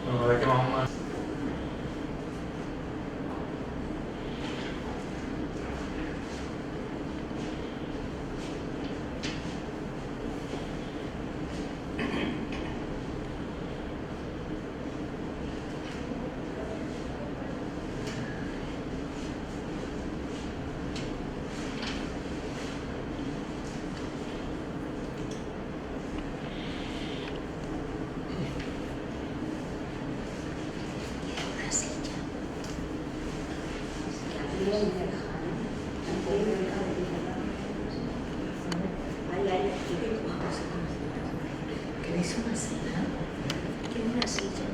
Bueno, a ver qué más. ¿Queréis una silla? ¿Quieres una silla?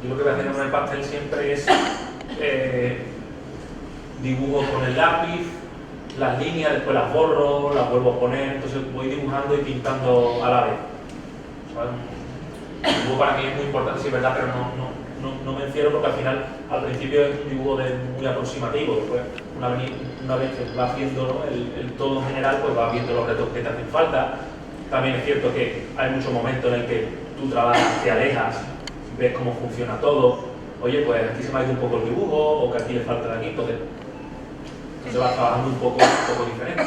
Yo lo que voy a hacer con el pastel siempre es dibujo con el lápiz, las líneas, después las borro, las vuelvo a poner, entonces voy dibujando y pintando a la vez. ¿Sabes? El dibujo para mí es muy importante, sí es verdad, pero no me encierro porque al final, al principio es un dibujo muy aproximativo, después una vez que vas viendo, ¿no?, el todo en general, pues vas viendo los retos que te hacen falta. También es cierto que hay muchos momentos en el que tú trabajas, te alejas, ves cómo funciona todo. Oye, pues aquí se me ha ido un poco el dibujo, o que aquí le falta de aquí, entonces vas trabajando un poco diferente.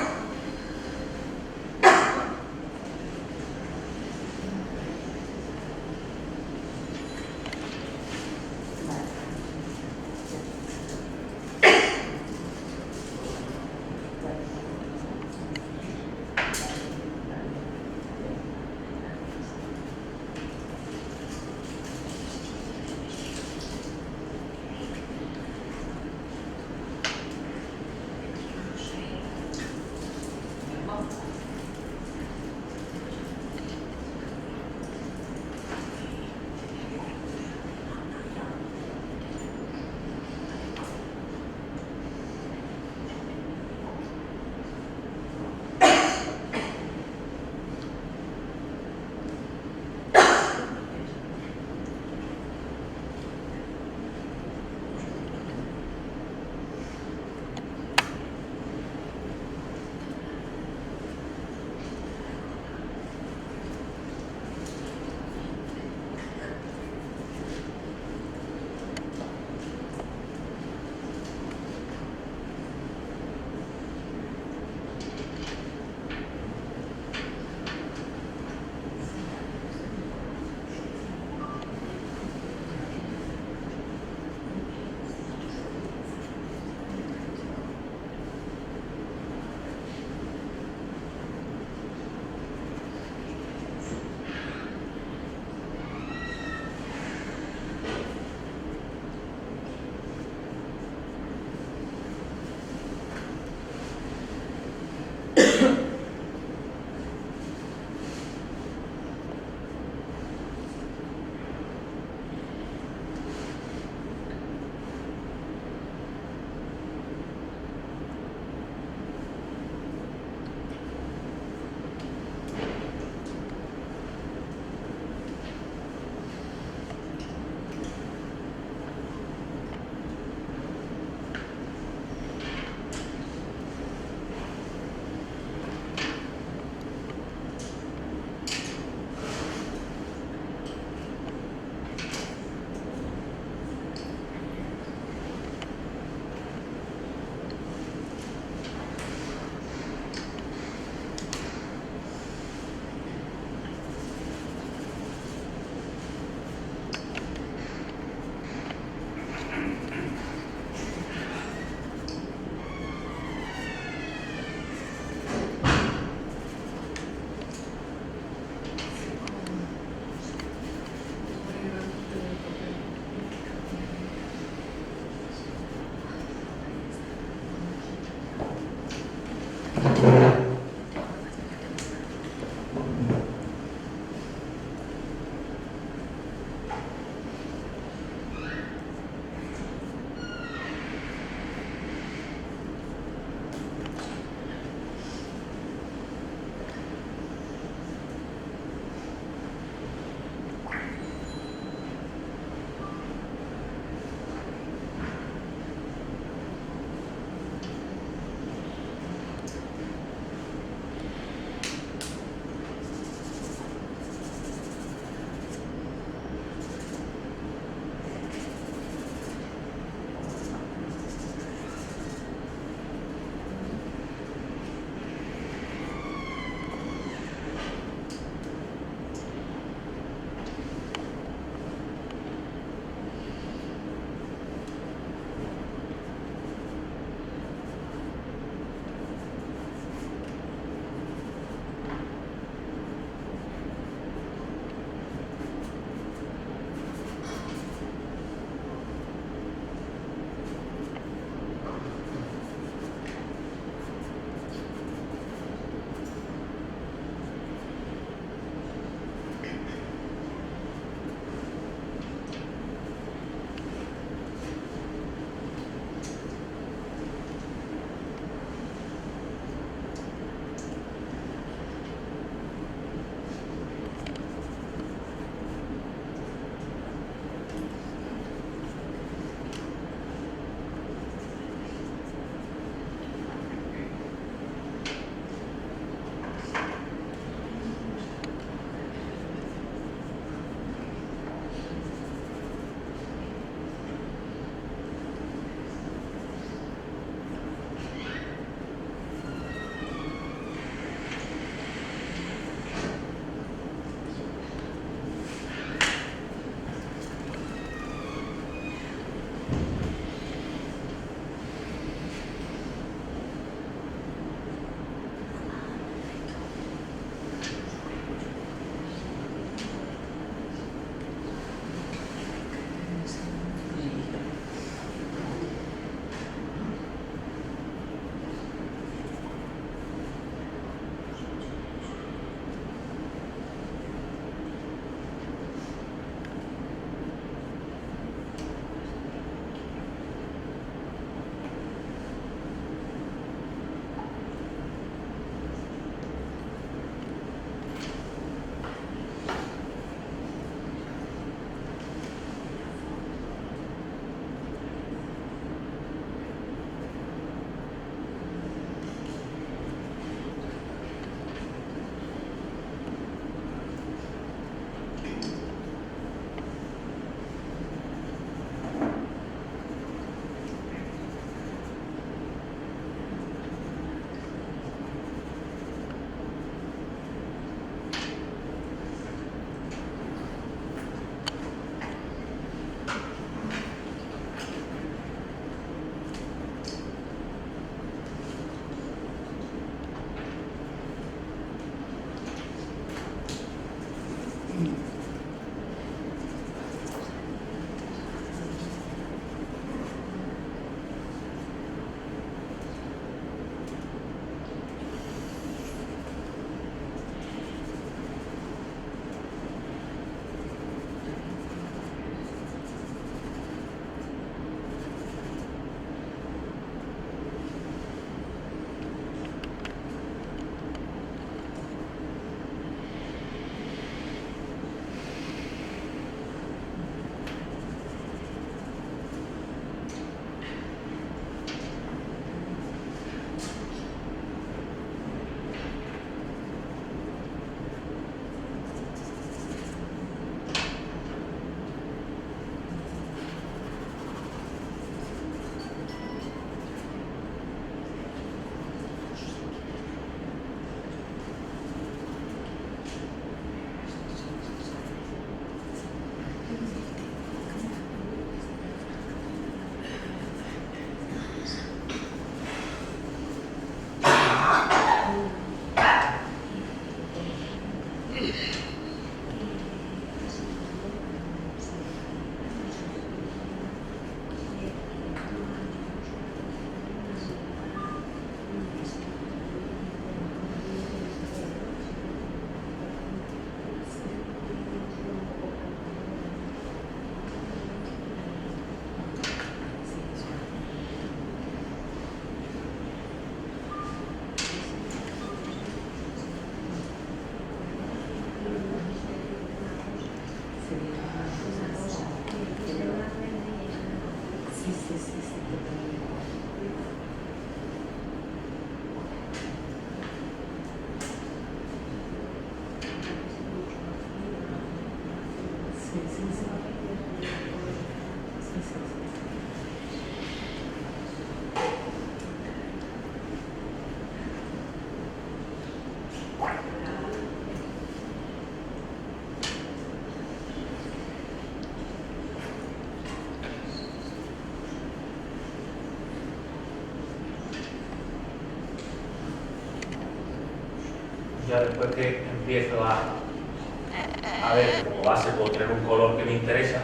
ya después que empiezo a ver que como base puedo tener un color que me interesa,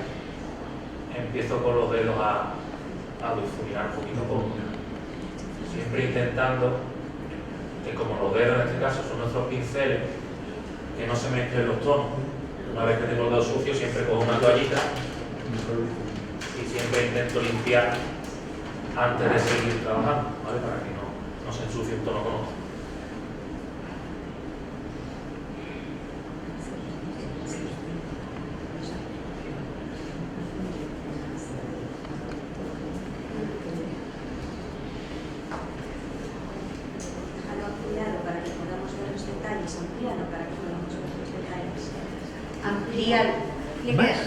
empiezo con los dedos a difuminar un poquito a poco. Siempre intentando que, como los dedos en este caso son nuestros pinceles, que no se mezclen los tonos. Una vez que tengo los dedos sucios, siempre cojo una toallita y siempre intento limpiar antes de seguir trabajando, ¿vale? Para que no se ensucie un tono con otro. Ampliar. Más.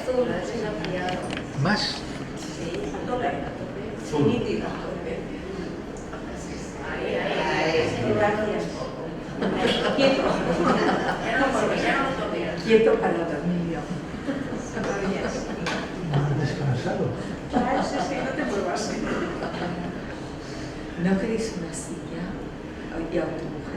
Más. Sí, a tope. Zoom. Nítido. Gracias. Quieto. Quieto para dormir. Más descansado. Sí, no te muevas. ¿No queréis una silla? Y a tu mujer.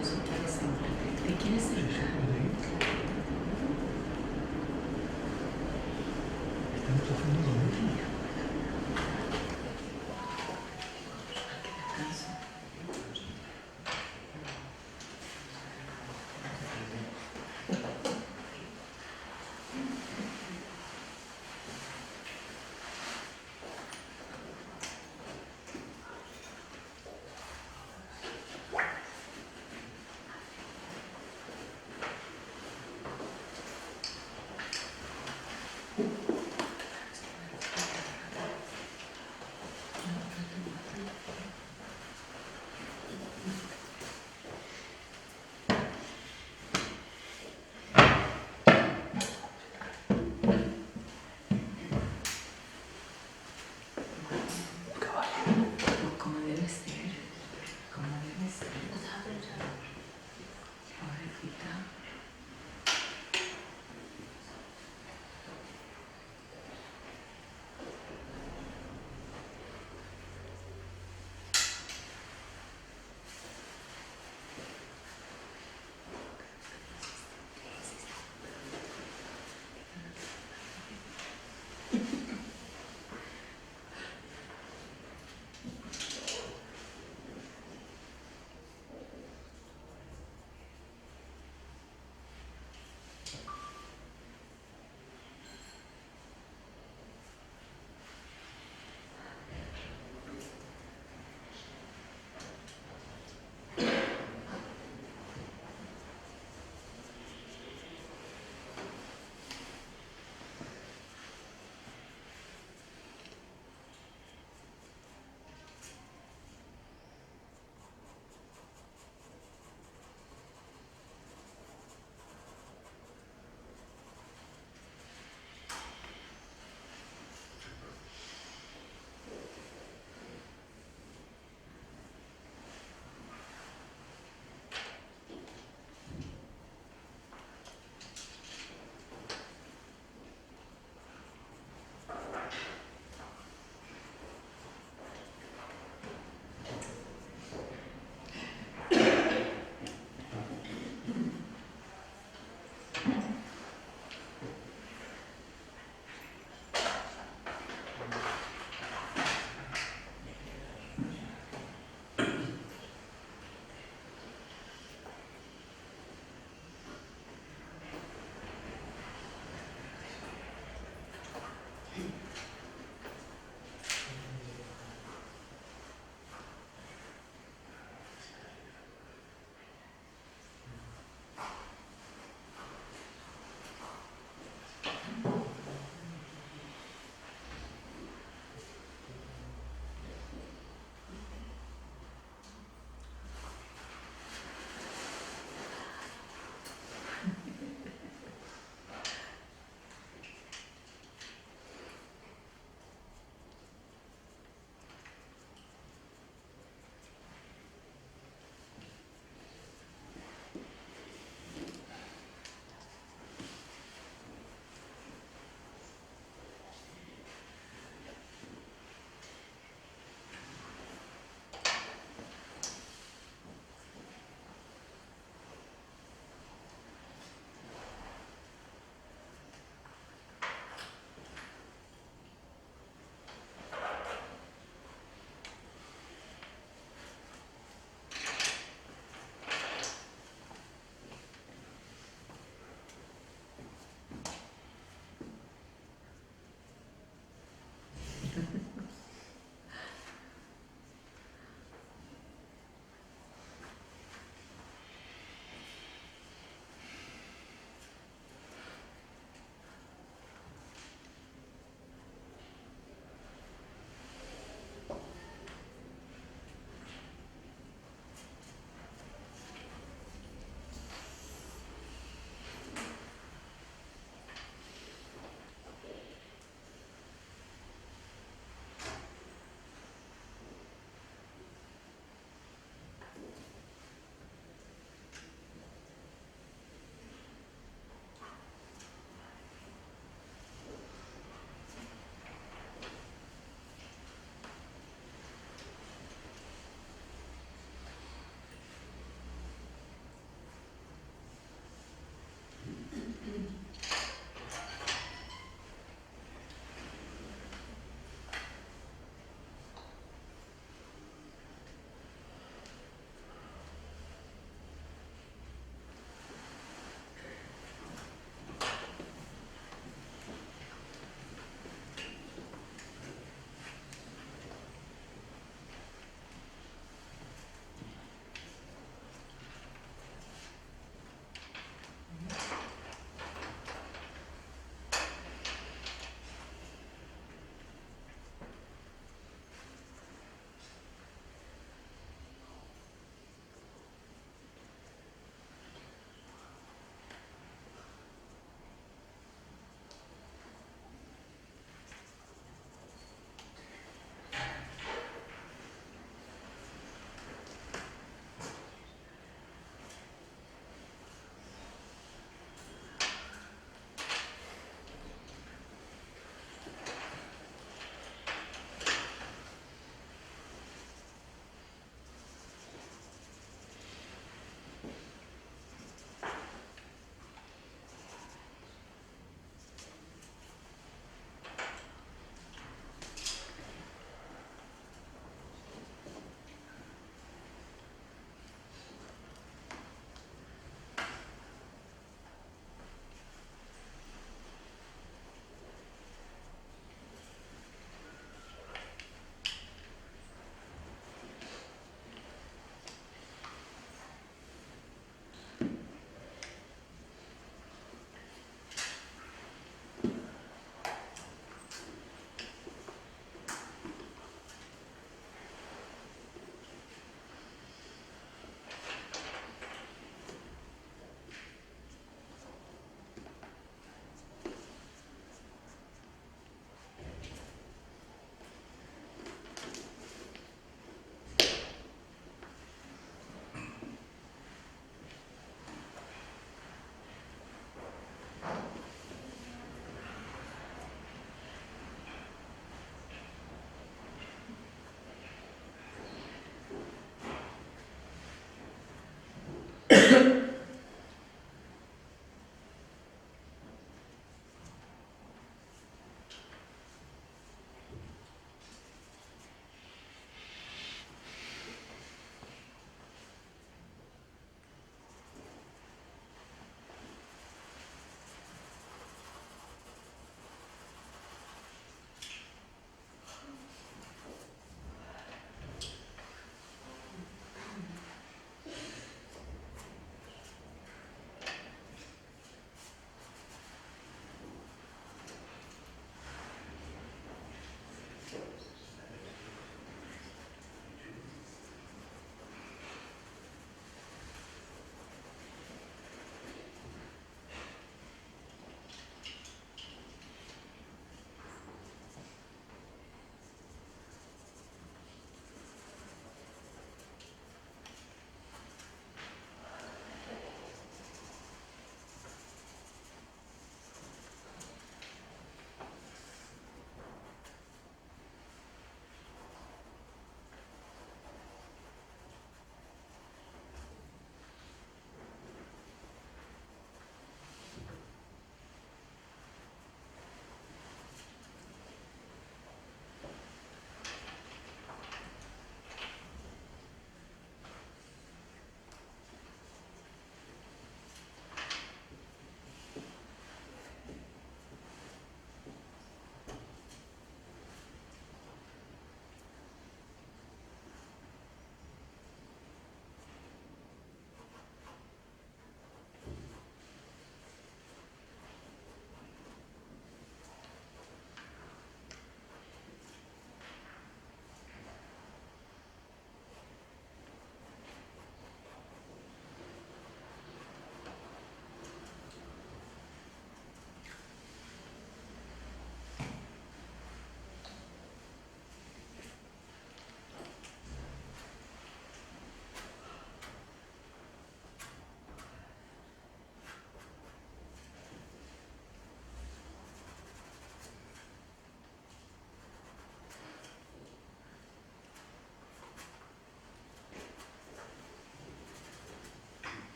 ¿Te quieres Sí, sí, sentar? puede ir. Estamos haciendo lo mismo.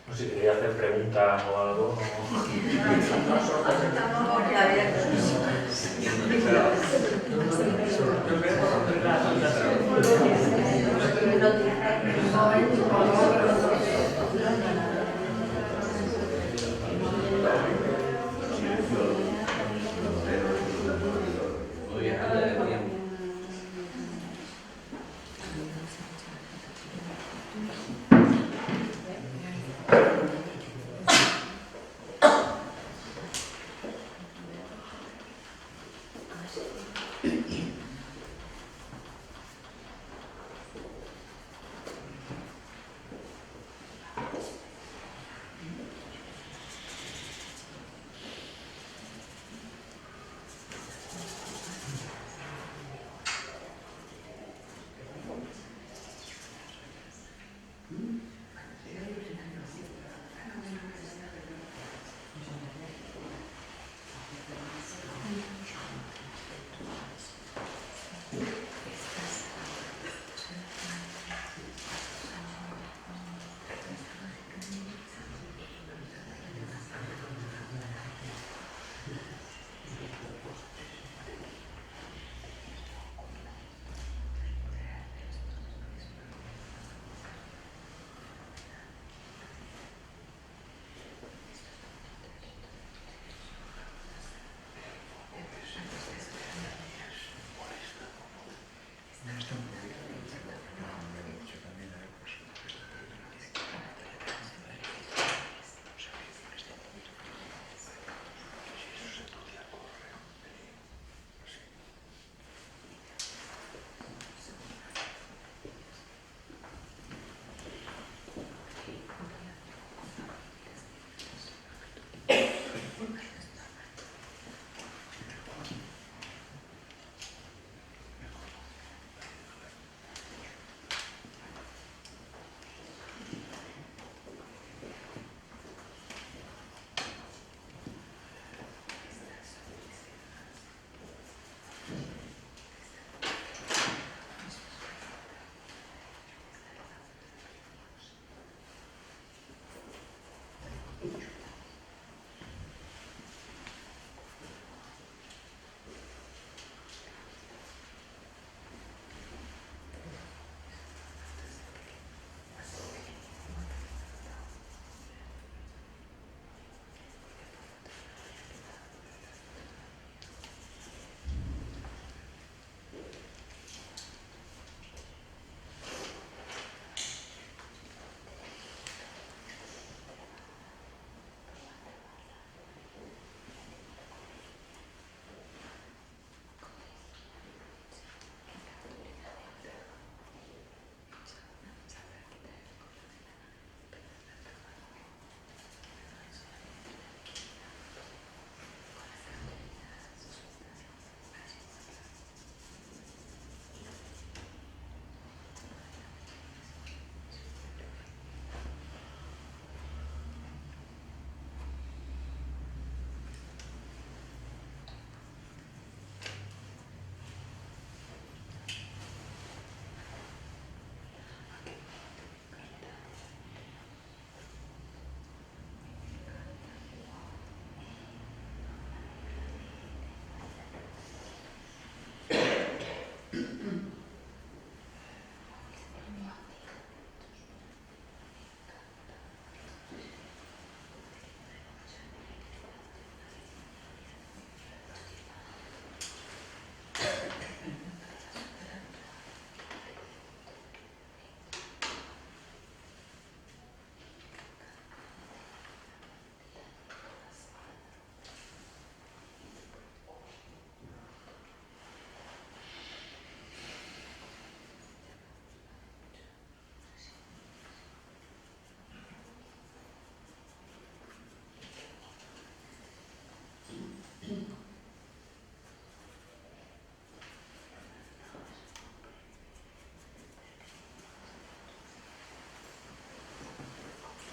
No sé si quería hacer preguntas o algo.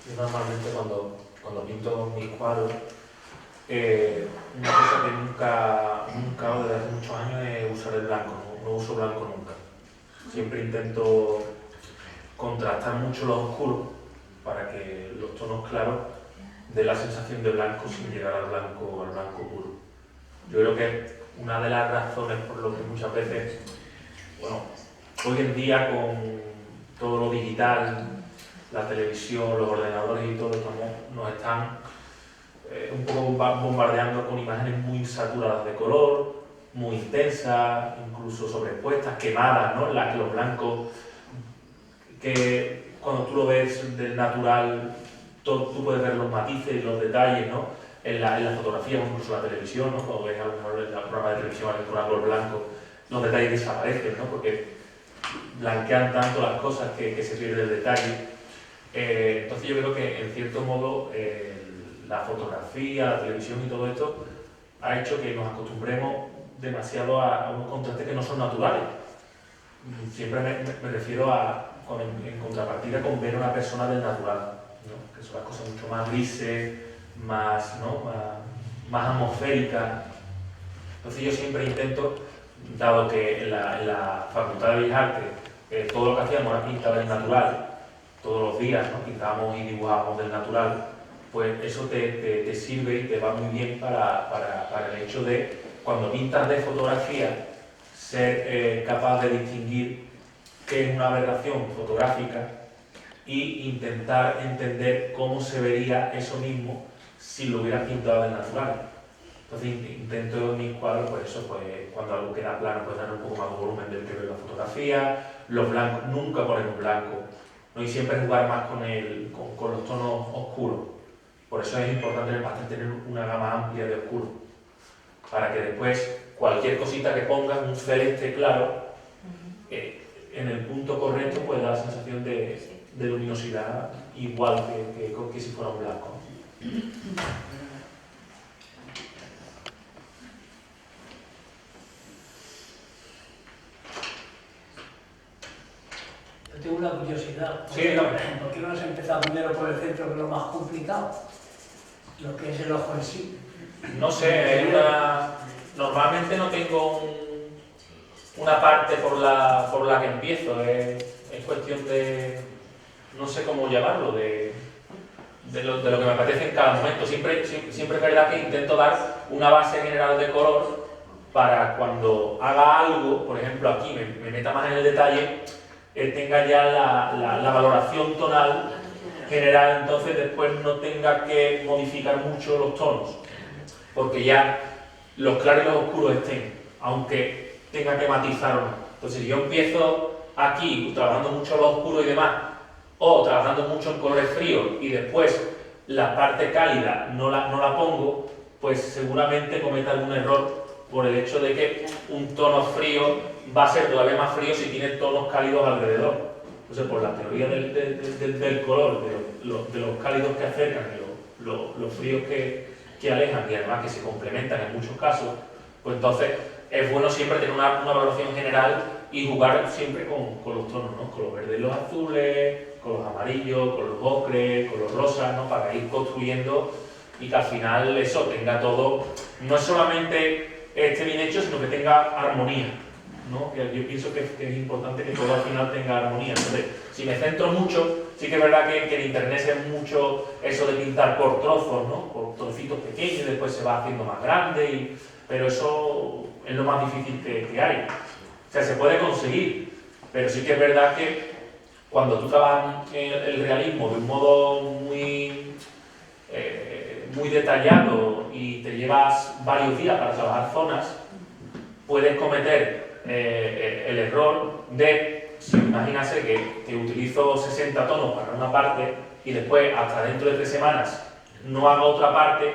Yo normalmente cuando pinto mis cuadros, una cosa que nunca hago desde hace muchos años es usar el blanco, no uso blanco nunca. Siempre intento contrastar mucho los oscuros para que los tonos claros den la sensación de blanco sin llegar al blanco puro. Yo creo que una de las razones por lo que muchas veces, bueno, hoy en día con todo lo digital, la televisión, los ordenadores y todo, nos están un poco bombardeando con imágenes muy saturadas de color, muy intensas, incluso sobrepuestas, quemadas, ¿no? En las que los blancos, que cuando tú lo ves del natural, tú puedes ver los matices y los detalles, ¿no? En la fotografía o incluso en la televisión, ¿no? Cuando ves a lo mejor en el programa de televisión con color blanco, los detalles desaparecen, ¿no? Porque blanquean tanto las cosas que se pierde el detalle. Entonces yo creo que en cierto modo la fotografía, la televisión y todo esto ha hecho que nos acostumbremos demasiado a unos contrastes que no son naturales. Siempre me refiero a, en contrapartida con ver a una persona del natural, ¿no? Que son las cosas mucho más grises, más atmosféricas. Entonces yo siempre intento, dado que en la Facultad de Bellas Artes todo lo que hacíamos era pintar del natural, todos los días, ¿no? Pintábamos y dibujábamos del natural, pues eso te sirve y te va muy bien para el hecho de, cuando pintas de fotografía, ser capaz de distinguir qué es una aberración fotográfica e intentar entender cómo se vería eso mismo si lo hubieras pintado del natural. Entonces intento en mis cuadros, pues eso, pues cuando algo queda plano, pues dar un poco más de volumen del que veo en la fotografía, los blancos, nunca ponemos blanco, ¿no? Y siempre jugar más con los tonos oscuros. Por eso es importante en el pastel tener una gama amplia de oscuros, para que después cualquier cosita que pongas, un celeste claro, en el punto correcto, pues da la sensación de luminosidad igual que si fuera un blanco. Yo tengo una curiosidad. Sí, dígame. ¿Por qué no has empezado primero por el centro, que es lo más complicado? Lo que es el ojo en sí. No sé, normalmente no tengo una parte por la que empiezo, es cuestión de, no sé cómo llamarlo, de lo que me apetece en cada momento. Siempre es verdad que intento dar una base general de color para cuando haga algo, por ejemplo aquí me meta más en el detalle, tenga ya la valoración tonal general, entonces después no tenga que modificar mucho los tonos, porque ya los claros y los oscuros estén, aunque tenga que matizar o no. Entonces si yo empiezo aquí trabajando mucho los oscuros y demás, o trabajando mucho en colores fríos y después la parte cálida no la pongo, pues seguramente cometa algún error por el hecho de que un tono frío va a ser todavía más frío si tiene tonos cálidos alrededor. Entonces, por la teoría del color, de los cálidos que acercan y los fríos que alejan, y además que se complementan en muchos casos, pues entonces es bueno siempre tener una valoración general y jugar siempre con los tonos, ¿no? Con los verdes y los azules, con los amarillos, con los ocres, con los rosas, ¿no? Para ir construyendo y que al final eso tenga todo, no es solamente esté bien hecho, sino que tenga armonía, ¿no? Yo pienso que es importante que todo al final tenga armonía. Entonces, si me centro mucho, sí que es verdad que en internet se ve mucho eso de pintar por trozos, ¿no? Por trocitos pequeños y después se va haciendo más grande, pero eso es lo más difícil que hay. O sea, se puede conseguir, pero sí que es verdad que cuando tú trabajas el realismo de un modo muy detallado y te llevas varios días para trabajar zonas, puedes cometer el error de, si imagínase que utilizo 60 tonos para una parte y después hasta dentro de 3 semanas no hago otra parte,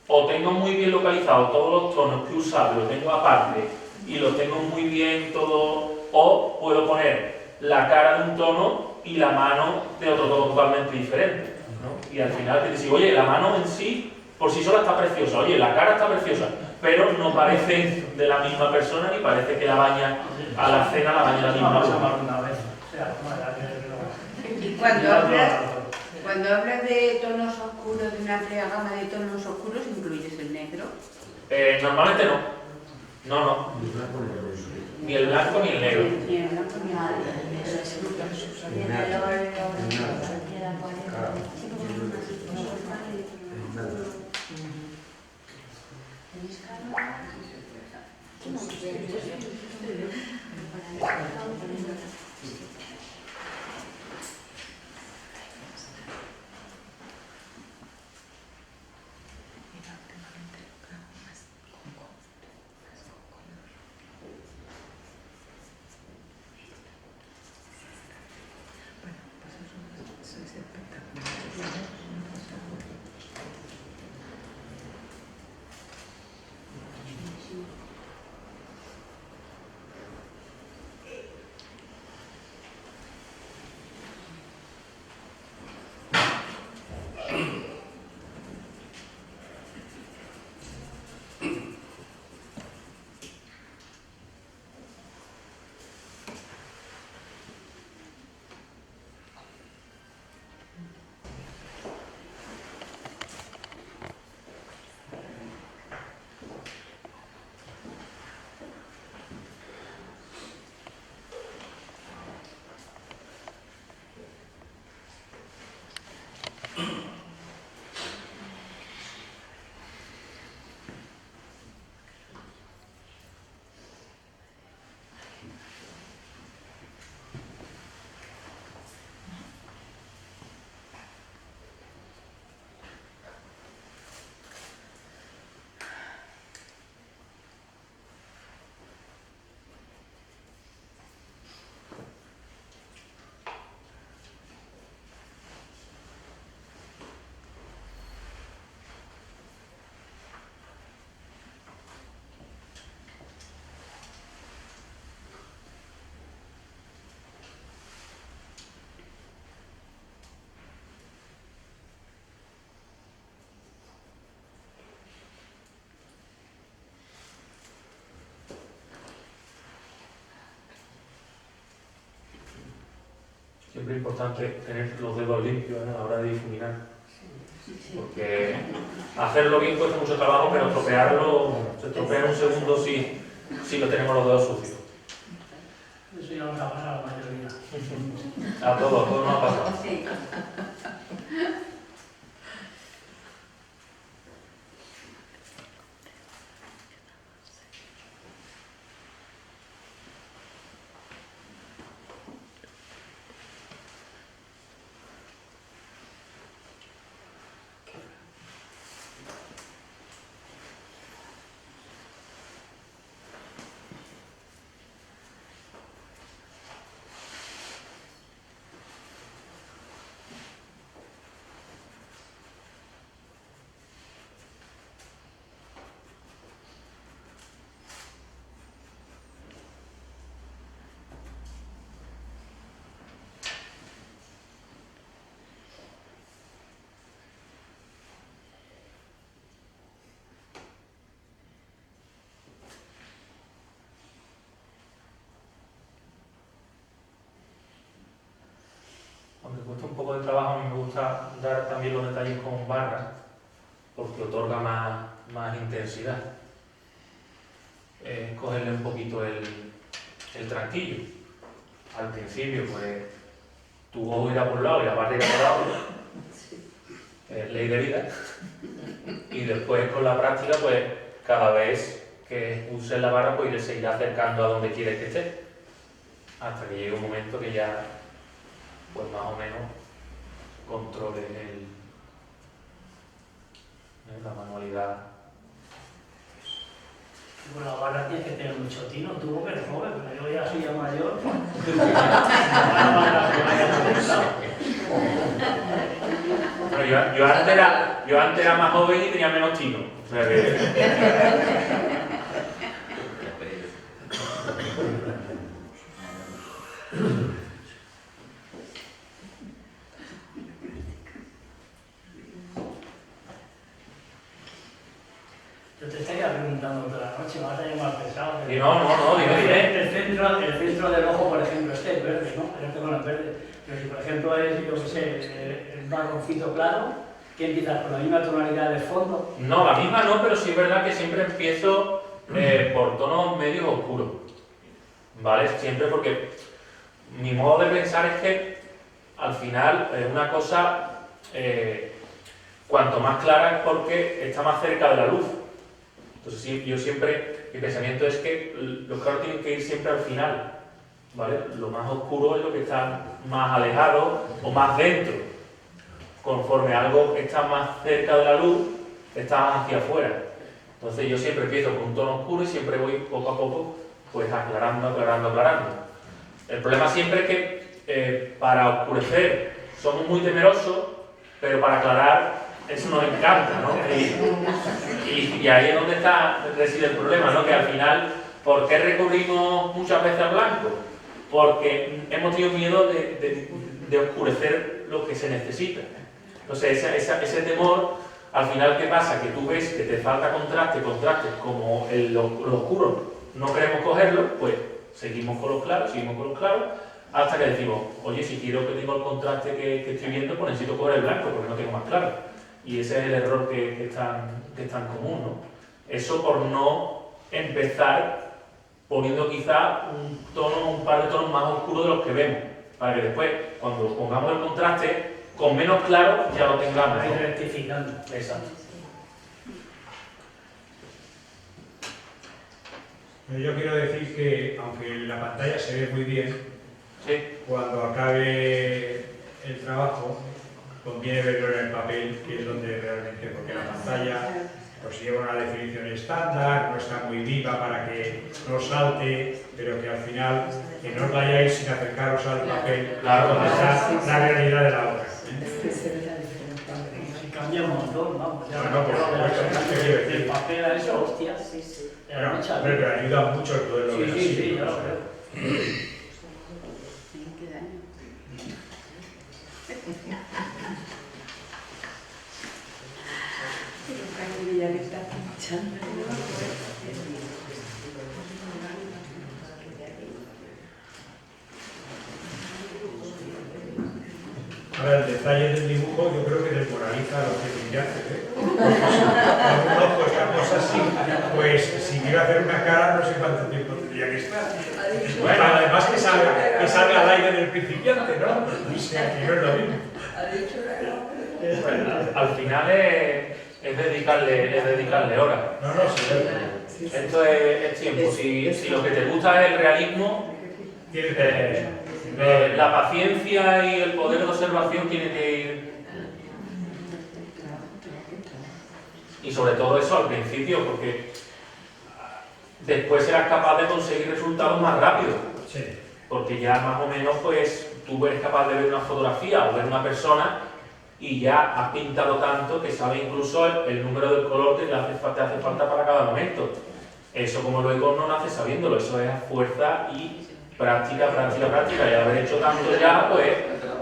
o tengo muy bien localizado todos los tonos que he usado, los tengo aparte y los tengo muy bien todo, o puedo poner la cara de un tono y la mano de otro tono totalmente diferente, ¿no? Y al final te dices, oye, la mano en sí por sí sola está preciosa, oye, la cara está preciosa, pero no parece de la misma persona ni parece que la baña a la cena, la baña la misma persona. Una vez. O sea, Y cuando hablas Cuando hablas de tonos oscuros, de una amplia gama de tonos oscuros, ¿incluyes el negro? Normalmente no. No. Ni el blanco ni el negro. Ni el blanco ni el Siempre es importante tener los dedos limpios a la hora de difuminar. Porque hacerlo bien cuesta mucho trabajo, pero estropearlo se estropea en un segundo si lo tenemos los dedos sucios. Eso ya nos ha pasado a la mayoría. A todos nos ha pasado. Sí. Aunque cuesta un poco de trabajo, a mí me gusta dar también los detalles con barras, porque otorga más intensidad. Cogerle un poquito el tranquillo. Al principio, pues, tu ojo irá por un lado y la barra irá por otro lado. Ley de vida. Y después, con la práctica, pues, cada vez que uses la barra, pues, se irá acercando a donde quieres que esté. Hasta que llegue un momento que ya, pues, más o menos controles la manualidad. Con la barra tienes que tener mucho tino, tú que eres joven, pero yo ya soy ya mayor. Bueno, yo antes era más joven y tenía menos tino. O sea que... Yo te estaría preguntando toda la noche, vas a llamar pesado. Y no, dime. El centro del ojo, por ejemplo, este es verde, ¿no? El ortogono es verde. Pero si, por ejemplo, es, yo qué sé, el un marroncito claro, que empiezas con la misma tonalidad de fondo. No, la misma no, pero sí es verdad que siempre empiezo por tonos medios oscuros. ¿Vale? Siempre porque mi modo de pensar es que al final es una cosa, cuanto más clara es porque está más cerca de la luz. Entonces sí, yo siempre, mi pensamiento es que los claros tienen que ir siempre al final, ¿vale? Lo más oscuro es lo que está más alejado o más dentro. Conforme algo está más cerca de la luz, está más hacia afuera. Entonces yo siempre empiezo con un tono oscuro y siempre voy poco a poco pues aclarando, aclarando, aclarando. El problema siempre es que para oscurecer somos muy temerosos, pero para aclarar eso nos encanta, ¿no? Y ahí es donde reside el problema, ¿no? Que al final, ¿por qué recurrimos muchas veces al blanco? Porque hemos tenido miedo de oscurecer lo que se necesita. Entonces ese temor, al final, ¿qué pasa? Que tú ves que te falta contraste, como lo oscuro no queremos cogerlo, pues seguimos con los claros, hasta que decimos, oye, si quiero que tenga el contraste que estoy viendo, pues necesito coger el blanco, porque no tengo más claro. Y ese es el error que es tan común, ¿no? Eso por no empezar poniendo quizá un par de tonos más oscuros de los que vemos, para que después, cuando pongamos el contraste, con menos claro ya lo tengamos, Ahí ¿no? rectificando. Exacto. Yo quiero decir que, aunque en la pantalla se ve muy bien, Sí. cuando acabe el trabajo, conviene verlo en el papel, que es donde realmente, porque la pantalla pues lleva una definición estándar, no está muy viva para que no salte, pero que al final, que no os vayáis sin acercaros al papel, Claro, donde está la realidad de la obra. Es que se ve la diferencia. Si cambia un montón, vamos. Ya No, por supuesto, ¿qué quiero decir? el papel a eso, hostia. Sí, sí. Bueno, hombre, pero ayuda mucho el poderlo Sí, ver sí, así, sí, ¿no? yo lo creo. Qué daño. Ya que está pinchando. Ahora, el detalle del dibujo yo creo que desmoraliza a los principiantes, ¿eh? Algunos pues estamos así, pues si quiero hacer una cara no sé cuánto tiempo tendría que estar. Bueno, además que salga al aire del principiante, ¿no? O sea, que no es lo mismo. Bueno, al final es dedicarle horas. No, no, sí, Esto es tiempo. Si lo que te gusta es el realismo, tiene que la paciencia y el poder de observación tiene que ir. Y sobre todo eso al principio, porque después serás capaz de conseguir resultados más rápido. Sí. Porque ya más o menos pues tú eres capaz de ver una fotografía o ver una persona y ya has pintado tanto que sabes incluso el número del color que te hace falta para cada momento. Eso como luego no nace sabiéndolo, eso es fuerza y práctica, y al haber hecho tanto ya, pues...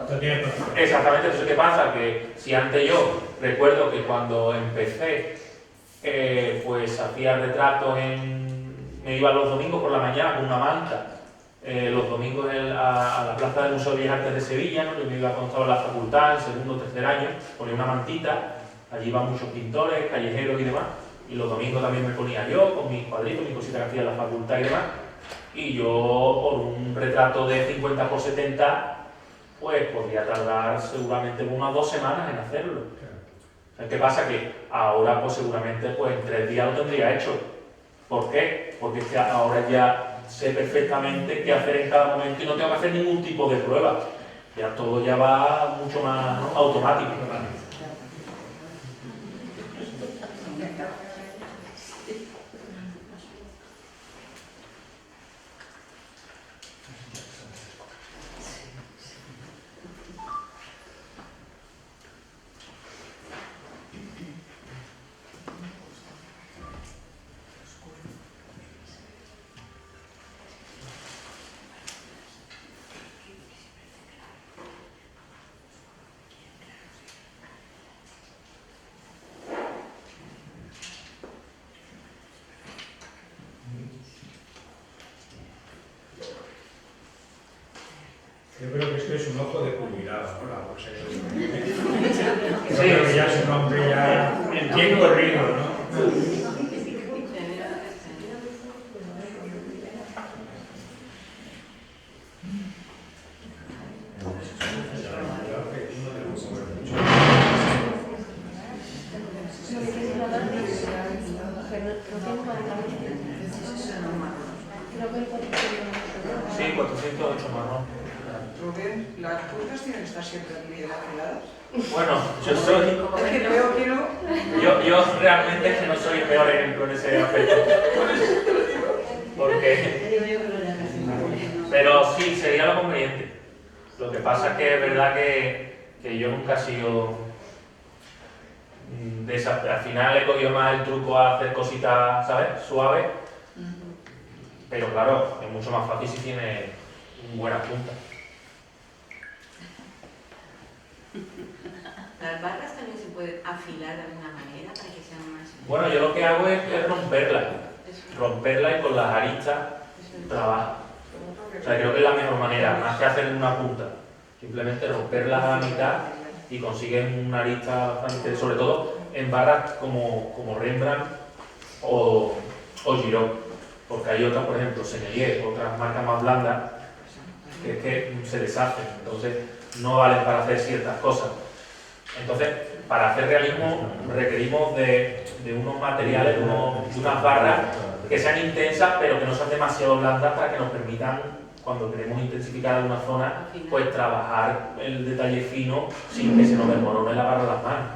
No tiene problema. Exactamente, entonces ¿qué pasa? Que si antes yo recuerdo que cuando empecé, pues hacía retratos me iba los domingos por la mañana con una manta, los domingos a la plaza del Museo de Bellas Artes de Sevilla, ¿no? Yo me iba cuando estaba en la facultad, en segundo o tercer año, ponía una mantita, allí iban muchos pintores, callejeros y demás, y los domingos también me ponía yo con mis cuadritos, mis cositas que hacía en la facultad y demás, y yo por un retrato de 50 por 70, pues podría tardar seguramente unas 2 semanas en hacerlo. ¿Qué pasa? Que ahora pues seguramente pues en 3 días lo tendría hecho. ¿Por qué? Porque es que ahora ya sé perfectamente qué hacer en cada momento y no tengo que hacer ningún tipo de prueba. Ya todo ya va mucho más automático. Yo creo que esto es un ojo de jubilado, ¿no? La bolsa eso. Yo creo que ya es un hombre ya bien corrido, ¿no? Sí, 408 marrón. Rubén, las puertas tienen que estar siempre bien afiladas. Bueno, yo soy... Es que veo que no. Yo realmente es que no soy el peor ejemplo en ese aspecto. Porque... Pero sí, sería lo conveniente. Lo que pasa es que es verdad que yo nunca he sido... Al final he cogido más el truco a hacer cositas, ¿sabes? Suaves. Pero claro, es mucho más fácil si tiene buenas puntas. Las barras también se pueden afilar de alguna manera para que sean más... Bueno, yo lo que hago es romperla y con las aristas trabajo. O sea, creo que es la mejor manera, más que hacer una punta. Simplemente romperlas a la mitad y consiguen una arista bastante, sobre todo en barras como Rembrandt o Giraud. Porque hay otras, por ejemplo, Sennelier, otras marcas más blandas, que se deshacen, entonces no valen para hacer ciertas cosas. Entonces, para hacer realismo requerimos de unos materiales, de unas barras que sean intensas, pero que no sean demasiado blandas para que nos permitan, cuando queremos intensificar alguna zona, pues trabajar el detalle fino sin que se nos desmorone la barra de las manos.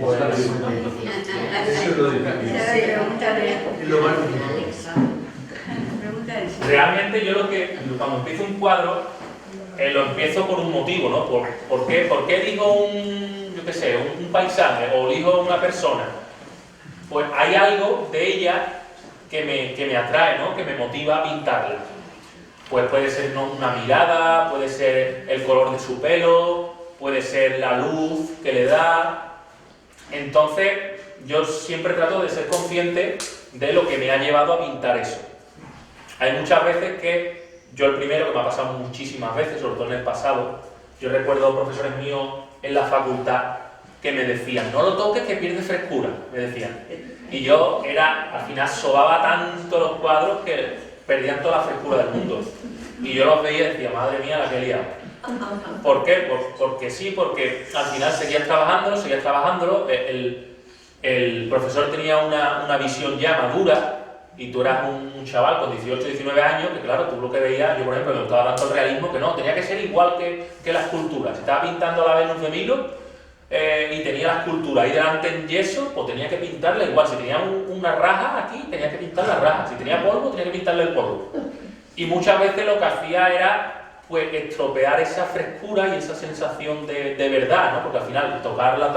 Eso es lo difícil. Realmente yo cuando empiezo un cuadro, lo empiezo por un motivo, ¿no? ¿Por qué elijo un paisaje o elijo una persona? Pues hay algo de ella que me atrae, ¿no? Que me motiva a pintarla. Pues puede ser una mirada, puede ser el color de su pelo, puede ser la luz que le da. Entonces, yo siempre trato de ser consciente de lo que me ha llevado a pintar eso. Hay muchas veces que yo el primero, que me ha pasado muchísimas veces, sobre todo en el pasado, yo recuerdo profesores míos en la facultad que me decían, no lo toques que pierde frescura, me decían. Y yo al final sobaba tanto los cuadros que perdían toda la frescura del mundo. Y yo los veía y decía, madre mía, la que he liado. ¿Por qué? Porque al final seguías trabajándolo, el profesor tenía una visión ya madura y tú eras un chaval con 18, 19 años que claro, tú lo que veías, yo por ejemplo me gustaba tanto el realismo que no, tenía que ser igual que la escultura. Si estaba pintando la Venus de Milo y tenía la escultura ahí delante en yeso, pues tenía que pintarla igual. Si tenía una raja aquí, tenía que pintar la raja. Si tenía polvo, tenía que pintarle el polvo. Y muchas veces lo que hacía era pues estropear esa frescura y esa sensación de verdad, ¿no? Porque al final tocarla,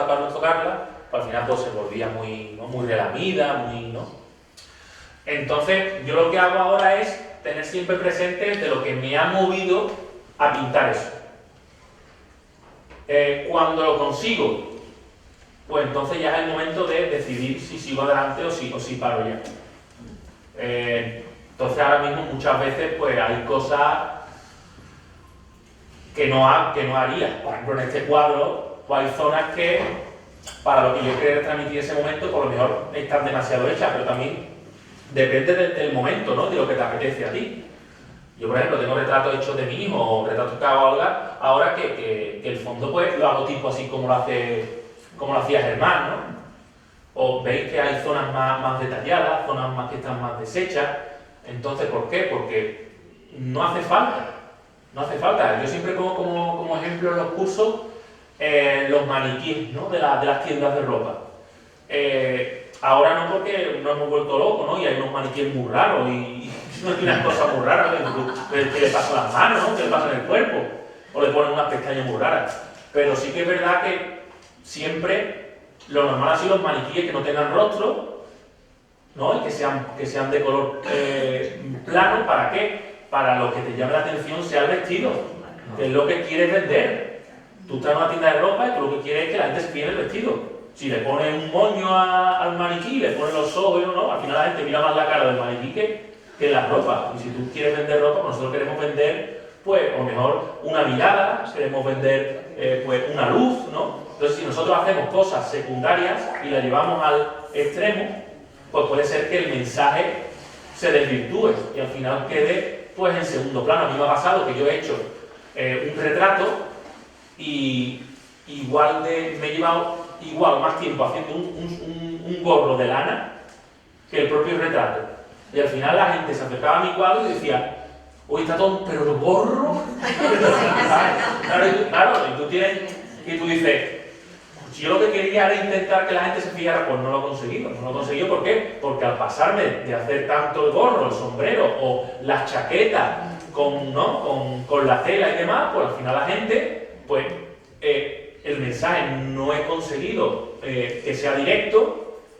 pues al final pues se volvía muy relamida, ¿no? Entonces yo lo que hago ahora es tener siempre presente de lo que me ha movido a pintar eso. Cuando lo consigo, pues entonces ya es el momento de decidir si sigo adelante o si paro ya. Entonces ahora mismo muchas veces pues hay cosas que no haría. Por ejemplo, en este cuadro pues hay zonas que para lo que yo quiero transmitir en ese momento por lo mejor están demasiado hechas, pero también depende del momento, ¿no? De lo que te apetece a ti. Yo, por ejemplo, tengo retratos hechos de mi hijo o retratos que hago ahora que el fondo pues lo hago tipo así como lo hacía Germán, ¿no? O veis que hay zonas más detalladas, zonas más que están más deshechas. Entonces, ¿por qué? Porque no hace falta. No hace falta. Yo siempre pongo como ejemplo en los cursos los maniquíes, ¿no? de las tiendas de ropa. Ahora no, porque nos hemos vuelto locos, ¿no? Y hay unos maniquíes muy raros y unas cosas muy raras que le pasan las manos, ¿no? Que le pasan el cuerpo. O le ponen unas pestañas muy raras. Pero sí que es verdad que siempre lo normal ha sido los maniquíes que no tengan rostro, ¿no? Y que sean de color plano. ¿Para qué? Para lo que te llame la atención sea el vestido, que es lo que quieres vender. Tú estás en una tienda de ropa y tú lo que quieres es que la gente se fije en el vestido. Si le pones un moño al maniquí, le pones los ojos, ¿no? Al final la gente mira más la cara del maniquí que la ropa. Y si tú quieres vender ropa, pues nosotros queremos vender, pues, o mejor, una mirada, queremos vender, pues, una luz, ¿no? Entonces, si nosotros hacemos cosas secundarias y las llevamos al extremo, pues puede ser que el mensaje se desvirtúe y al final quede, pues, en segundo plano. A mí me ha pasado que yo he hecho un retrato y me he llevado más tiempo haciendo un gorro de lana que el propio retrato. Y al final la gente se acercaba a mi cuadro y decía, oye, está todo, pero el gorro. Claro, y tú dices, yo lo que quería era intentar que la gente se fijara, pues no lo he conseguido. No lo he conseguido, ¿por qué? Porque al pasarme de hacer tanto el gorro, el sombrero o las chaquetas con la tela y demás, pues al final la gente, pues el mensaje no he conseguido que sea directo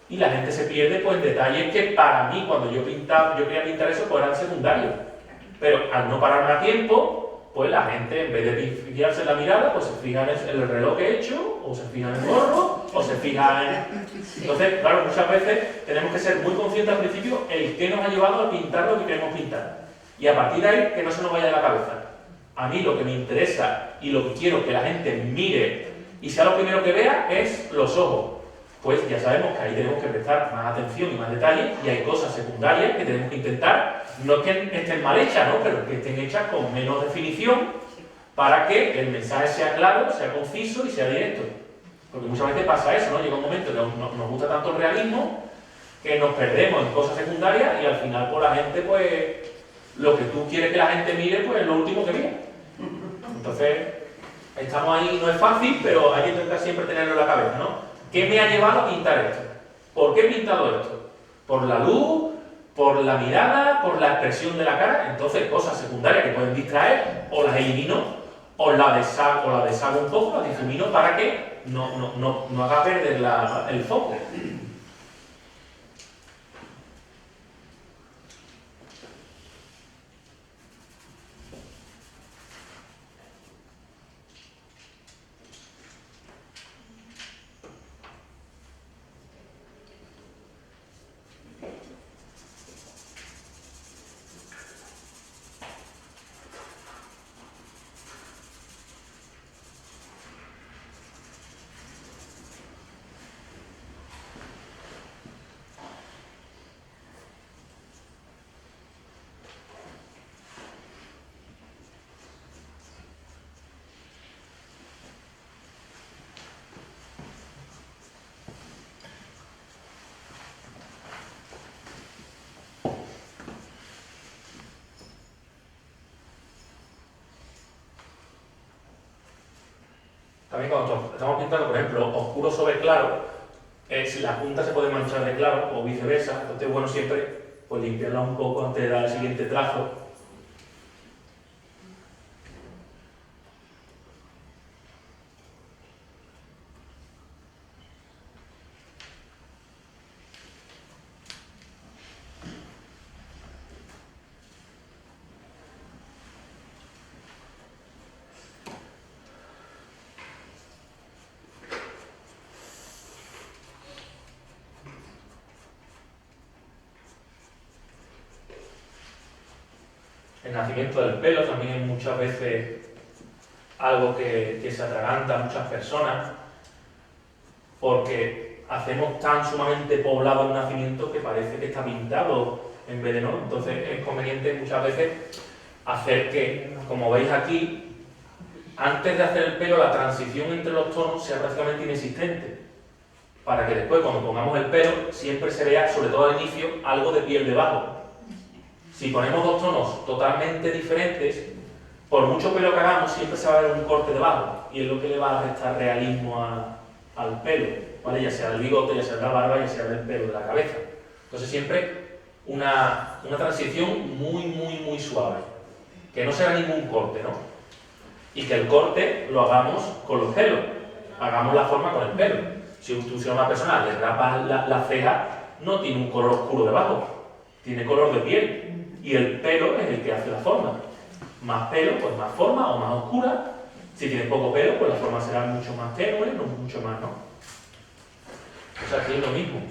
y la gente se pierde pues en detalles que para mí, cuando yo quería pintar eso, pues eran secundarios. Pero al no pararme a tiempo, pues la gente, en vez de fijarse en la mirada, pues se fija en el reloj que he hecho, o se fija en el gorro, o se fija en... Entonces, claro, muchas veces tenemos que ser muy conscientes al principio el qué nos ha llevado a pintar lo que queremos pintar. Y a partir de ahí, que no se nos vaya de la cabeza. A mí lo que me interesa y lo que quiero que la gente mire y sea lo primero que vea es los ojos. Pues ya sabemos que ahí tenemos que prestar más atención y más detalle y hay cosas secundarias que tenemos que intentar, no es que estén mal hechas, ¿no? Pero que estén hechas con menos definición para que el mensaje sea claro, sea conciso y sea directo. Porque muchas veces pasa eso, ¿no? Llega un momento que nos gusta tanto el realismo que nos perdemos en cosas secundarias y al final pues la gente, pues, lo que tú quieres que la gente mire, pues es lo último que mira. Entonces, estamos ahí, no es fácil, pero hay que intentar siempre tenerlo en la cabeza, ¿no? ¿Qué me ha llevado a pintar esto? ¿Por qué he pintado esto? ¿Por la luz? ¿Por la mirada? ¿Por la expresión de la cara? Entonces, cosas secundarias que pueden distraer, o las elimino, o la deshago un poco, la difumino para que no haga perder el foco. También cuando estamos pintando, por ejemplo, oscuro sobre claro, si la punta se puede manchar de claro o viceversa, entonces es bueno siempre pues, limpiarla un poco antes de dar el siguiente trazo. el nacimiento del pelo también es muchas veces algo que se atraganta a muchas personas, porque hacemos tan sumamente poblado el nacimiento que parece que está pintado en vez de no. Entonces es conveniente muchas veces hacer que, como veis aquí, antes de hacer el pelo, la transición entre los tonos sea prácticamente inexistente, para que después, cuando pongamos el pelo, siempre se vea, sobre todo al inicio, algo de piel debajo. Si ponemos dos tonos totalmente diferentes, por mucho pelo que hagamos, siempre se va a ver un corte debajo, y es lo que le va a restar realismo al pelo, ¿vale? Ya sea del bigote, ya sea de la barba, ya sea del pelo de la cabeza. Entonces siempre una transición muy suave, que no sea ningún corte, ¿no? Y que el corte lo hagamos con los pelos, hagamos la forma con el pelo. Si tú a una persona le rapas la ceja, no tiene un color oscuro debajo, tiene color de piel, y el pelo es el que hace la forma. Más pelo, pues más forma o más oscura. Si tiene poco pelo, pues la forma será mucho más tenue, no mucho más, ¿no? O sea, aquí es lo mismo.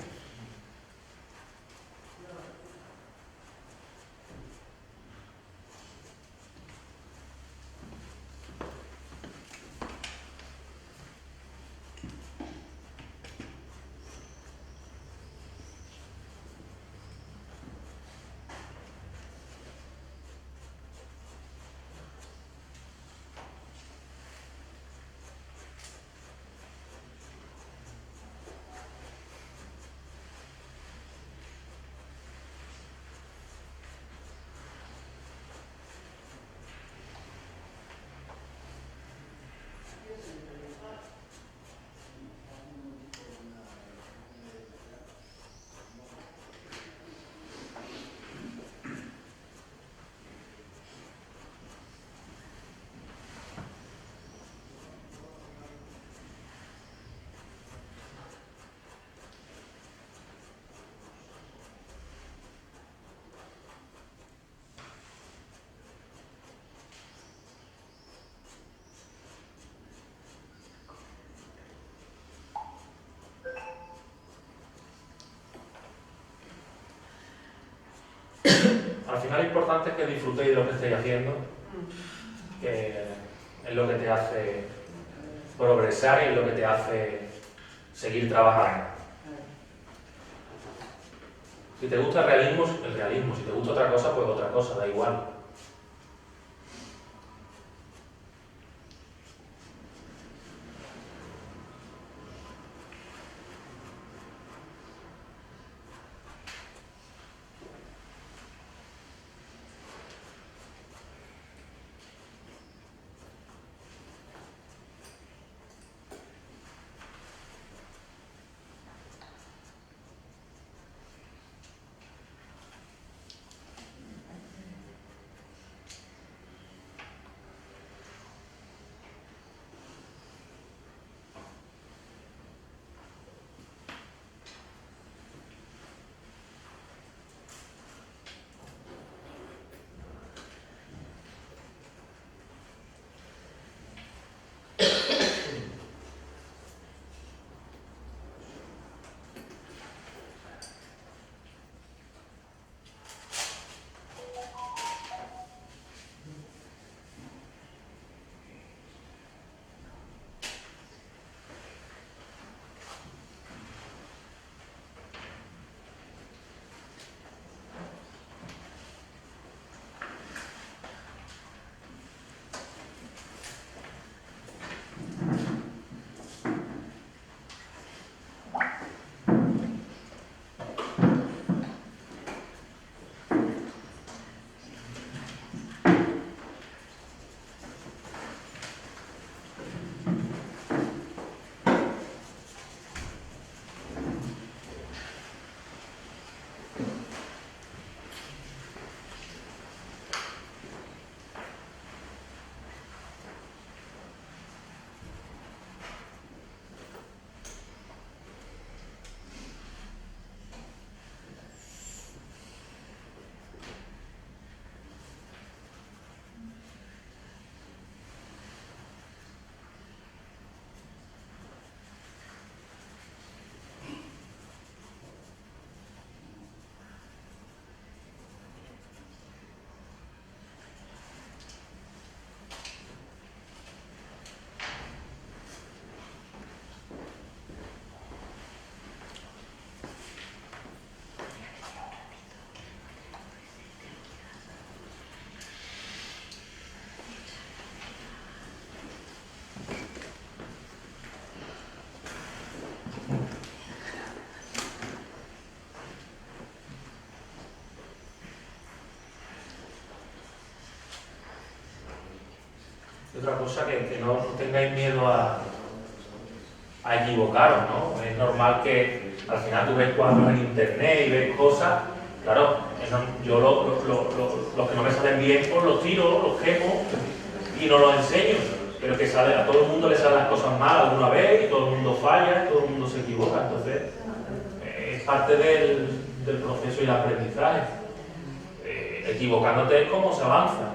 Al final lo importante es que disfrutéis de lo que estáis haciendo, que es lo que te hace progresar y es lo que te hace seguir trabajando. Si te gusta el realismo, si te gusta otra cosa, pues otra cosa, da igual. Y otra cosa, que no tengáis miedo a equivocaros, ¿no? Es normal que al final tú ves cuadros en internet y ves cosas, claro, yo los que no me salen bien, pues los tiro, los quemo y no los enseño, pero que a todo el mundo le salen las cosas mal alguna vez y todo el mundo falla, y todo el mundo se equivoca, entonces es parte del proceso y el aprendizaje. Equivocándote es como se avanza.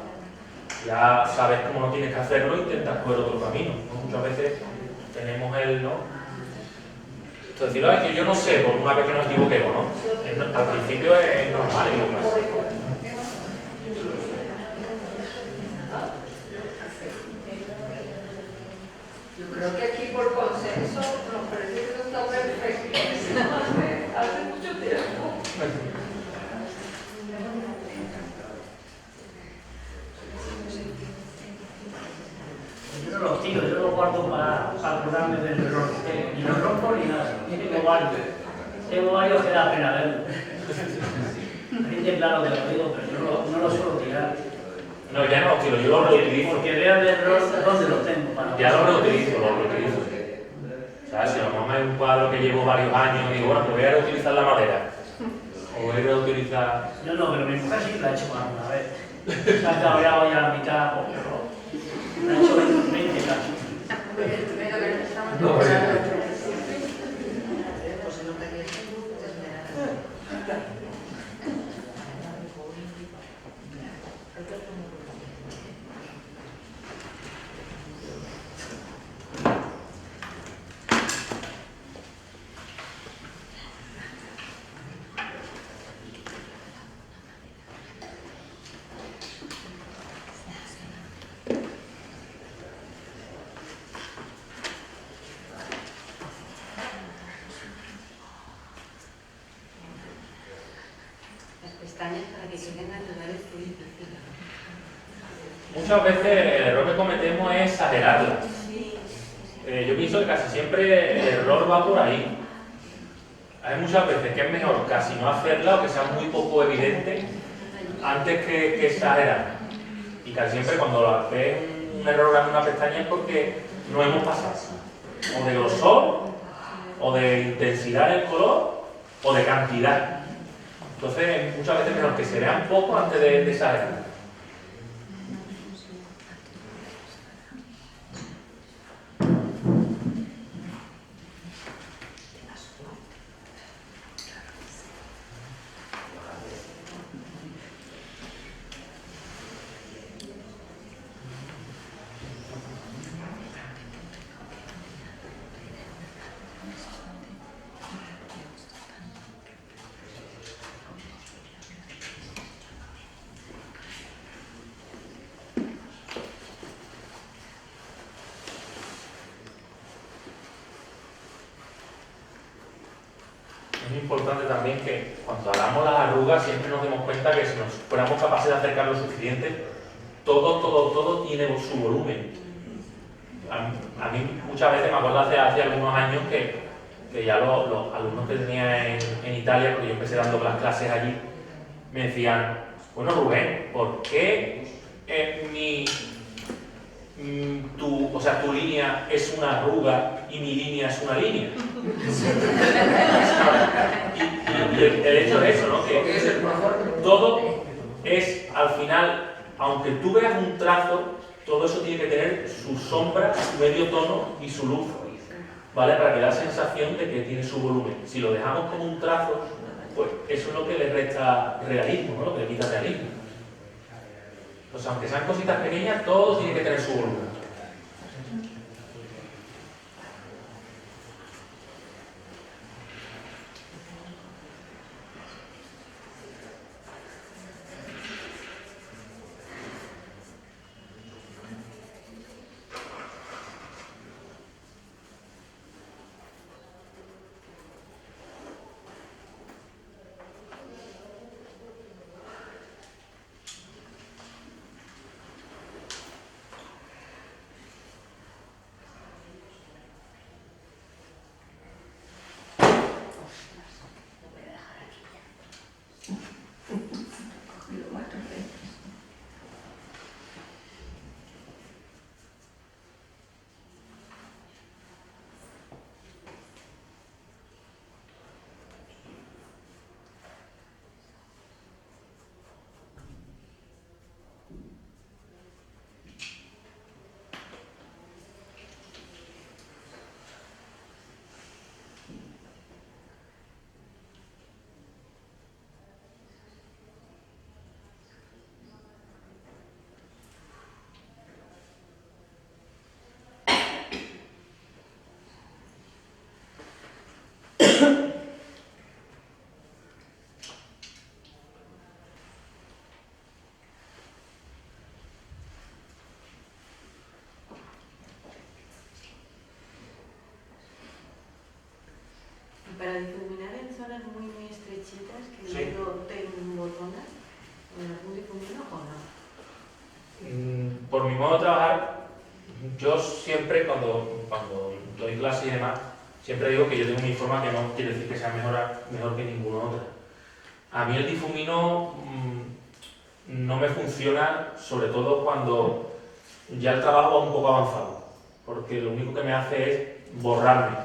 Ya sabes cómo no tienes que hacerlo e intentas coger otro camino, ¿no? Muchas veces tenemos ¿no? Entonces, decirlo es que yo no sé, por una vez que nos equivoquemos, ¿no? Al principio es normal equivocarse. Yo creo que aquí por consenso nos parece que esto está perfecto. Hace mucho tiempo. Yo no los tiro, yo los guardo para acordarme del error. Ni los rompo ni nada. Tengo varios que da pena verlos. Gente claro que lo digo, pero yo no los suelo tirar. No, ya no los tiro, yo los reutilizo. Porque veo el error donde los tengo. Ya los reutilizo. O sea, si a lo mejor es un cuadro que llevo varios años, digo, bueno, pues voy a reutilizar la madera. O voy a reutilizar... Yo no, pero mi mujer sí lo ha hecho alguna vez. Se ha cabreado ya a la mitad, porque lo ha hecho 20 casi. No, Para que lleguen a lugares muy difíciles. Muchas veces el error que cometemos es exagerarla. Yo pienso que casi siempre el error va por ahí. Hay muchas veces que es mejor casi no hacerla o que sea muy poco evidente antes que exagerar. Y casi siempre cuando ves un error en una pestaña es porque no hemos pasado o de grosor, o de intensidad en el color, o de cantidad. Entonces, muchas veces mejor que se vean poco antes de exagerar. Es importante también que cuando hagamos las arrugas siempre nos demos cuenta que si nos fuéramos capaces de acercar lo suficiente, todo tiene su volumen. A mí muchas veces me acuerdo hace algunos años que ya los alumnos que tenía en Italia, porque yo empecé dando las clases allí, me decían, bueno Rubén, ¿por qué tu línea es una arruga y mi línea es una línea? y el hecho es eso, ¿no? Que todo es, al final, aunque tú veas un trazo, todo eso tiene que tener su sombra, su medio tono y su luz, ¿vale? Para que dé la sensación de que tiene su volumen. Si lo dejamos como un trazo, pues eso es lo que le resta realismo, ¿no? Lo que le quita realismo. Entonces, aunque sean cositas pequeñas, todo tiene que tener su volumen. por mi modo de trabajar, yo siempre cuando doy clases y demás, siempre digo que yo tengo mi forma, que no quiere decir que sea mejor que ninguna otra. A mí el difumino no me funciona, sobre todo cuando ya el trabajo va un poco avanzado, porque lo único que me hace es borrarme.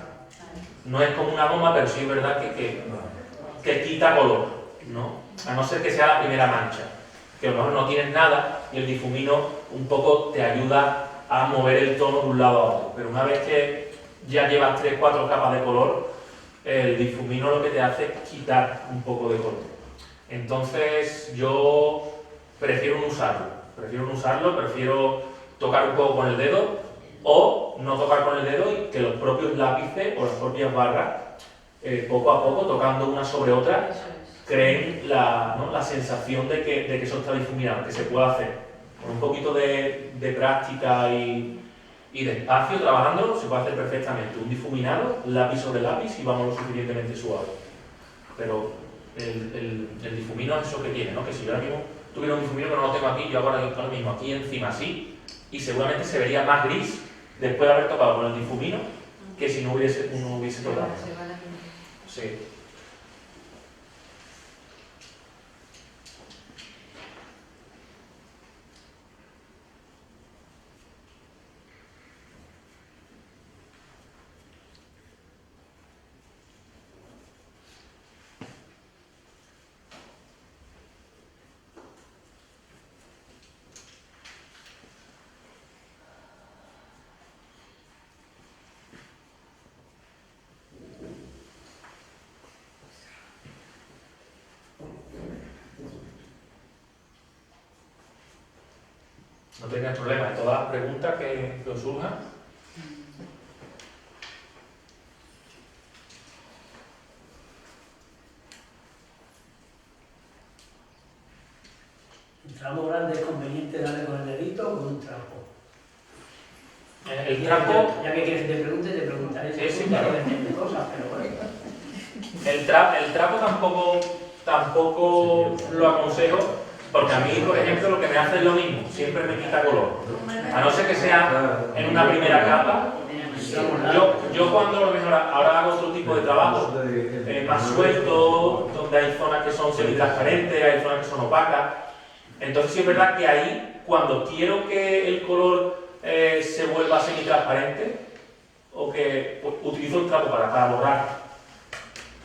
No es como una goma, pero sí es verdad que quita color, ¿no? A no ser que sea la primera mancha, que a lo mejor no tienes nada y el difumino un poco te ayuda a mover el tono de un lado a otro. Pero una vez que ya llevas 3 o 4 capas de color, el difumino lo que te hace es quitar un poco de color. Entonces yo prefiero no usarlo, prefiero tocar un poco con el dedo o no tocar con el dedo y que los propios lápices o las propias barras, poco a poco, tocando una sobre otra, creen la sensación de que eso está difuminado, que se puede hacer. Con un poquito de práctica y de espacio trabajándolo, se puede hacer perfectamente. Un difuminado, lápiz sobre lápiz y vamos lo suficientemente suave. Pero el difumino es eso que tiene, ¿no? Que si yo ahora mismo tuviera un difumino que no lo tengo aquí, yo ahora mismo aquí encima así, y seguramente se vería más gris después de haber tocado con el difumino que si no hubiese tocado. Sí. No tengáis problema en todas las preguntas que os surjan. ¿Un trapo grande es conveniente darle con el dedito o con un trapo? El trapo, Ya que quieres que te preguntaré. Sí, sí, claro. De cosas, pero bueno. el trapo tampoco lo aconsejo, porque a mí, por ejemplo, lo que me hace es lo mismo, siempre me quita color. A no ser que sea en una primera capa. Yo cuando lo mejor ahora hago otro tipo de trabajo, más suelto, donde hay zonas que son semitransparentes, hay zonas que son opacas. Entonces sí es verdad que ahí, cuando quiero que el color se vuelva semitransparente, o que pues, utilizo el trapo para borrar,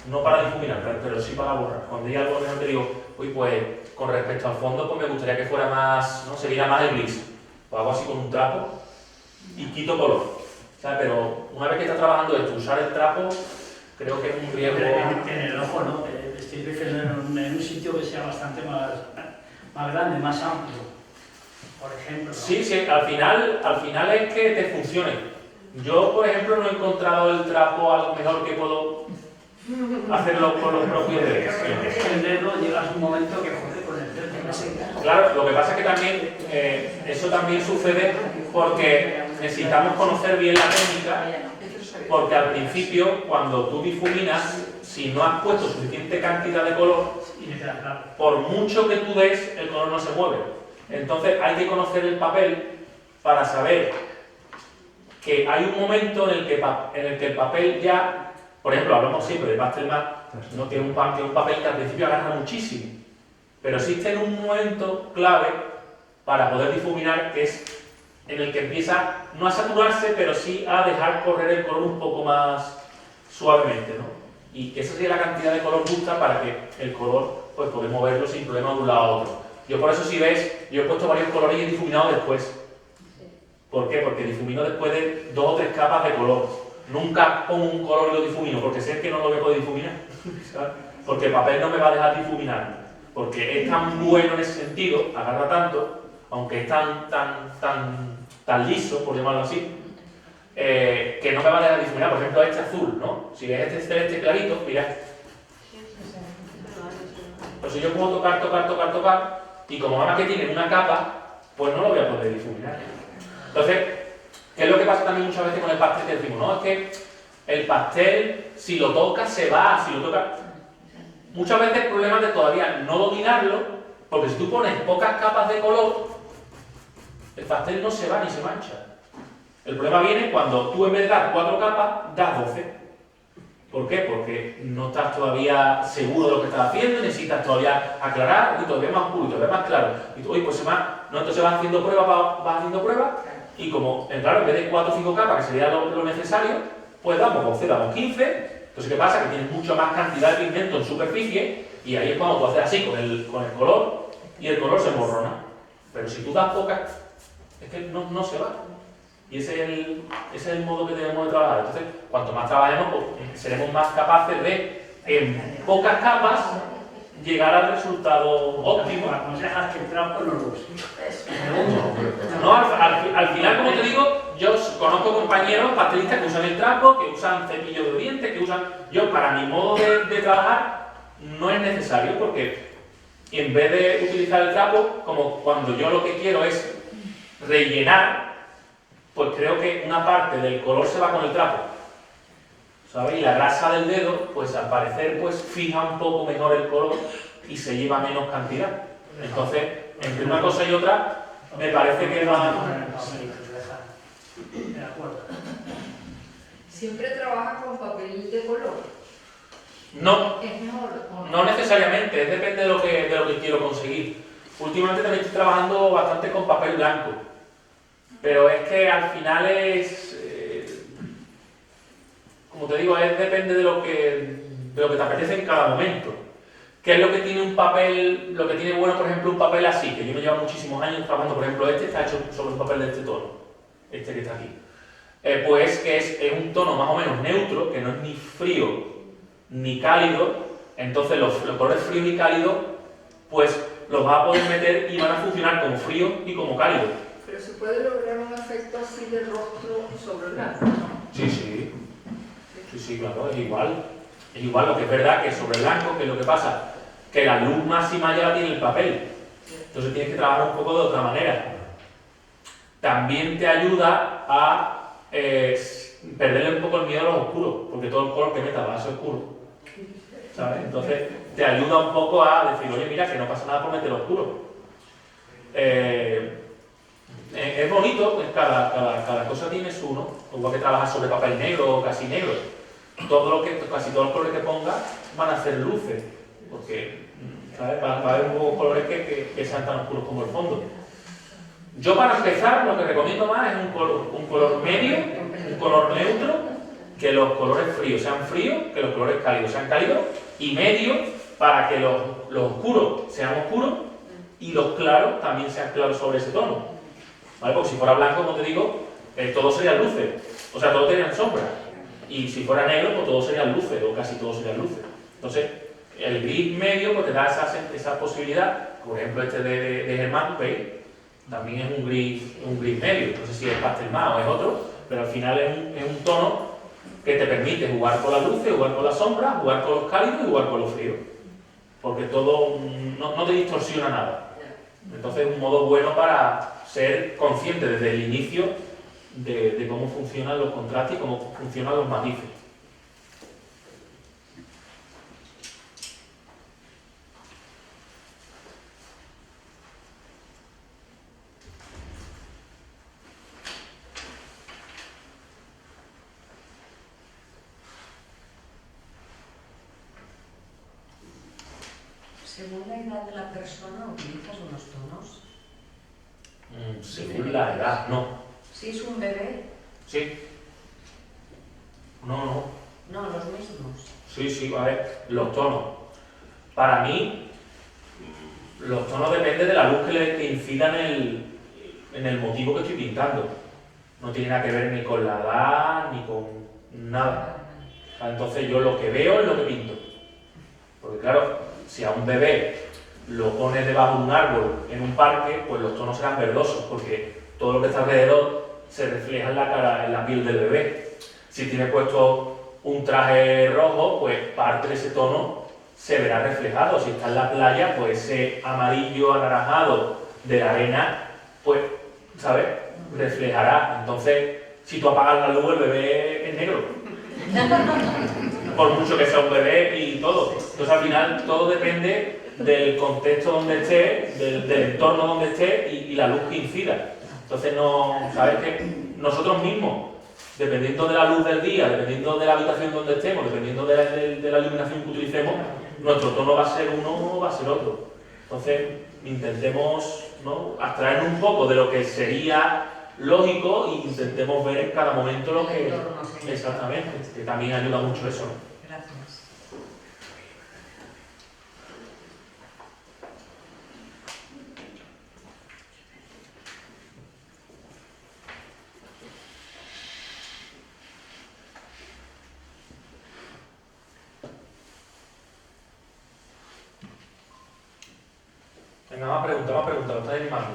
no para difuminar, pero sí para borrar. Cuando hay algo que te digo, uy, pues con respecto al fondo, pues me gustaría que fuera más, ¿no? Se viera más el gris. Pues hago así con un trapo y quito color. ¿Sabes? Pero una vez que estás trabajando esto, usar el trapo, creo que es un riesgo. En el ojo, ¿no? Estoy refiriendo en un sitio que sea bastante más grande, más amplio, por ejemplo, ¿no? Sí, al final es que te funcione. Yo, por ejemplo, no he encontrado el trapo a lo mejor que puedo hacerlo con los propios dedos. Es que el dedo llega a un momento que joder con el dedo. Claro, lo que pasa es que también eso también sucede porque necesitamos conocer bien la técnica, porque al principio, cuando tú difuminas, si no has puesto suficiente cantidad de color, por mucho que tú des, el color no se mueve. Entonces hay que conocer el papel para saber que hay un momento en el que el papel ya, por ejemplo, hablamos siempre de pastel mat, ¿no? Que es un papel que al principio agarra muchísimo, pero existe en un momento clave para poder difuminar, que es en el que empieza no a saturarse, pero sí a dejar correr el color un poco más suavemente, ¿no? Y que esa sería la cantidad de color justa para que el color, pues, poder moverlo sin problema de un lado a otro. Yo por eso, si ves, yo he puesto varios colores y he difuminado después. ¿Por qué? Porque difumino después de 2 o 3 capas de color. Nunca pongo un color y lo difumino, porque sé que no lo voy a poder difuminar, ¿sabes? Porque el papel no me va a dejar difuminar. Porque es tan bueno en ese sentido, agarra tanto, aunque es tan liso, por llamarlo así, que no me va a dejar difuminar. Por ejemplo, este azul, ¿no? Si ves este celeste clarito, mirad. Pues si yo puedo tocar, y como ahora que tiene una capa, pues no lo voy a poder difuminar. Entonces, ¿qué es lo que pasa también muchas veces con el pastel que decimos? No, es que el pastel, si lo tocas, se va, si lo tocas... Muchas veces el problema es de todavía no dominarlo, porque si tú pones pocas capas de color, el pastel no se va ni se mancha. El problema viene cuando tú en vez de dar 4 capas, das 12. ¿Por qué? Porque no estás todavía seguro de lo que estás haciendo, necesitas todavía aclarar, y todavía más oscuro, y todavía más claro. Y tú, oye, pues entonces vas haciendo pruebas, y como, claro, en vez de 4 o 5 capas, que sería lo necesario, pues damos 12, damos 15. Entonces, ¿qué pasa? Que tienes mucha más cantidad de pigmento en superficie, y ahí es cuando tú haces así con el color, y el color se emborrona. Pero si tú das pocas, es que no se va. Y ese es el modo que tenemos de trabajar. Entonces, cuanto más trabajemos, pues, seremos más capaces de, en pocas capas, llegar al resultado óptimo. Aconsejas que el trapo no lo use. No, al final, como te digo, yo conozco compañeros pastelistas que usan el trapo, que usan cepillo de dientes, que usan... Yo, para mi modo de trabajar, no es necesario, porque en vez de utilizar el trapo, como cuando yo lo que quiero es rellenar, pues creo que una parte del color se va con el trapo, ¿sabes? Y la grasa del dedo, pues al parecer, pues fija un poco mejor el color y se lleva menos cantidad. Entonces, entre una cosa y otra, me parece que va... De acuerdo. ¿Siempre trabaja con papel de color? No, ¿Es mejor o no necesariamente, depende de lo que quiero conseguir. Últimamente también estoy trabajando bastante con papel blanco, pero es que al final es, como te digo, depende de lo que te apetece en cada momento. ¿Qué es lo que tiene un papel, lo que tiene bueno, por ejemplo, un papel así, que yo me llevo muchísimos años trabajando, por ejemplo, este está hecho sobre un papel de este tono, este que está aquí. Pues que es un tono más o menos neutro, que no es ni frío ni cálido, entonces los colores fríos y cálidos, pues los vas a poder meter y van a funcionar como frío y como cálido. Pero se puede lograr un efecto así de rostro sobre blanco, ¿no? Sí, claro, es igual. Es igual, lo que es verdad que sobre blanco, que es lo que pasa, que la luz máxima ya la tiene el papel. Entonces tienes que trabajar un poco de otra manera. También te ayuda a perderle un poco el miedo a los oscuros, porque todo el color que metas va a ser oscuro, ¿sabes? Entonces te ayuda un poco a decir, oye, mira, que no pasa nada por meter oscuro. Es bonito, pues cada cosa tiene su, ¿no? Igual que trabajas sobre papel negro o casi negro. Casi todos los colores que pongas van a ser luces, porque, ¿sabes? Va a haber un poco colores que sean tan oscuros como el fondo. Yo, para empezar, lo que recomiendo más es un color medio, un color neutro, que los colores fríos sean fríos, que los colores cálidos sean cálidos, y medio para que los oscuros sean oscuros y los claros también sean claros sobre ese tono, ¿vale? Porque si fuera blanco, como te digo, todos serían luces, o sea, todos tendrían sombra, y si fuera negro, pues todos serían luces, o casi todos serían luces. Entonces, el gris medio pues te da esa posibilidad. Por ejemplo, este de Germán, ¿veis? También es un gris medio, no sé si es pastelmado o es otro, pero al final es un tono que te permite jugar con las luces, jugar con las sombras, jugar con los cálidos y jugar con los fríos, porque todo no te distorsiona nada. Entonces es un modo bueno para ser consciente desde el inicio de cómo funcionan los contrastes y cómo funcionan los matices. Según la edad de la persona, ¿utilizas unos tonos? Según la edad, no. Si es un bebé, Sí. No. no, los mismos. Sí, a ver, los tonos. Para mí, los tonos dependen de la luz que incida en el motivo que estoy pintando. No tiene nada que ver ni con la edad, ni con nada. Entonces yo lo que veo es lo que pinto. Porque claro, si a un bebé lo pones debajo de un árbol en un parque, pues los tonos serán verdosos, porque todo lo que está alrededor se refleja en la piel del bebé. Si tiene puesto un traje rojo, pues parte de ese tono se verá reflejado. Si está en la playa, pues ese amarillo anaranjado de la arena, pues, ¿sabes?, reflejará. Entonces, si tú apagas la luz, el bebé es negro. Por mucho que sea un bebé y todo. Entonces, al final, todo depende del contexto donde esté, del entorno donde esté y la luz que incida. Entonces, no, ¿sabes qué? Nosotros mismos, dependiendo de la luz del día, dependiendo de la habitación donde estemos, dependiendo de la iluminación que utilicemos, nuestro tono va a ser uno o va a ser otro. Entonces, intentemos, ¿no?, abstraernos un poco de lo que sería lógico e intentemos ver en cada momento lo que... Exactamente, que también ayuda mucho eso. Gracias. Venga, más preguntas, lo estáis animando.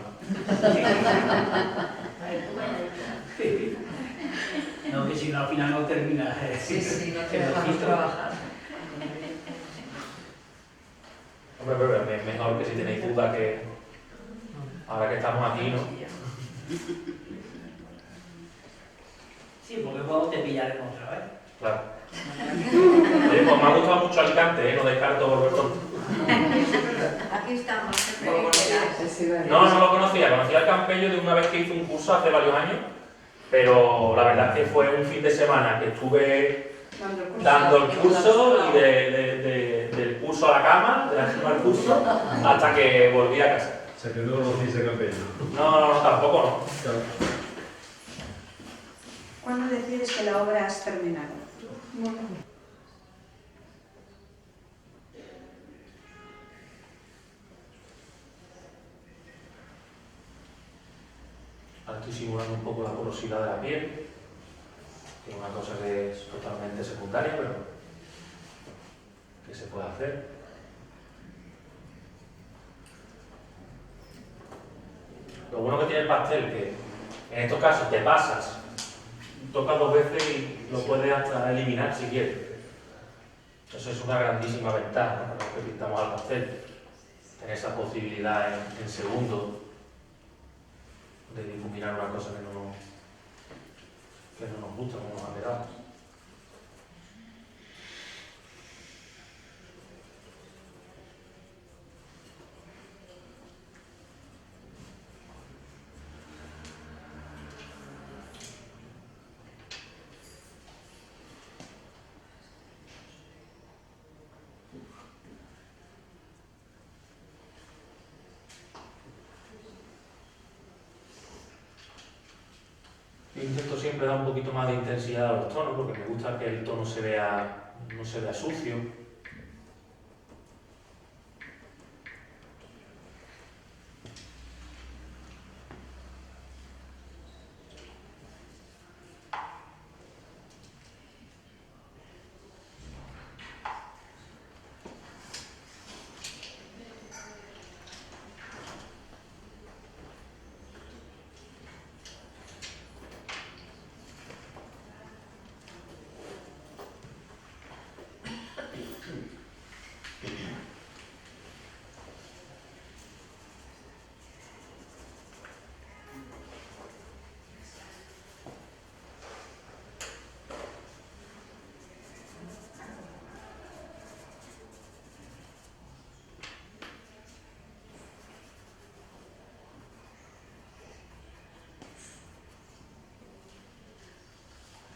No, que si no al final no termina. Sí, no te el dejamos registro. trabajar. Hombre, pero es mejor que si tenéis duda que ahora que estamos aquí, ¿no? Sí, porque luego te pillaremos otra vez. Claro. Oye, pues me ha gustado mucho Alicante, ¿eh? No descarto volver pronto. Aquí estamos, siempre Como que quieras. conocías. No lo conocía. Conocía el Campello de una vez que hice un curso hace varios años, pero la verdad es que fue un fin de semana que estuve dando el curso y del curso a la cama, de la cama al curso, hasta que volví a casa. O sea, que no conocéis el Campello. No, tampoco no. Claro. ¿Cuándo decides que la obra has terminado? Ahora estoy simulando un poco la porosidad de la piel, que es una cosa que es totalmente secundaria, pero que se puede hacer. Lo bueno que tiene el pastel, que en estos casos te pasas, tocas 2 veces y lo puedes hasta eliminar si quieres. Eso es una grandísima ventaja, ¿no?, para los que pintamos al pastel. Tener esa posibilidad en segundos de difuminar una cosa que no nos gusta, como nos ha quedado. Yo intento siempre dar un poquito más de intensidad a los tonos porque me gusta que el tono no se vea sucio.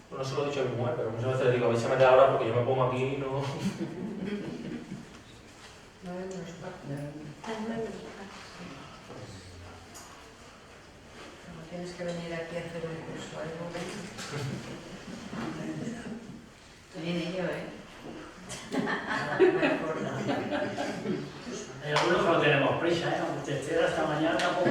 No se lo he dicho a mi mujer, pero muchas veces le digo, vais a meter ahora porque yo me pongo aquí y no... No tienes que venir aquí a hacer un curso, algo viene yo, Mejor no. Hay algunos que no tenemos prisa, ¿eh? Aunque te estés hasta mañana tampoco.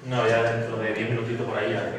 No, ya dentro de 10 minutitos por ahí ya.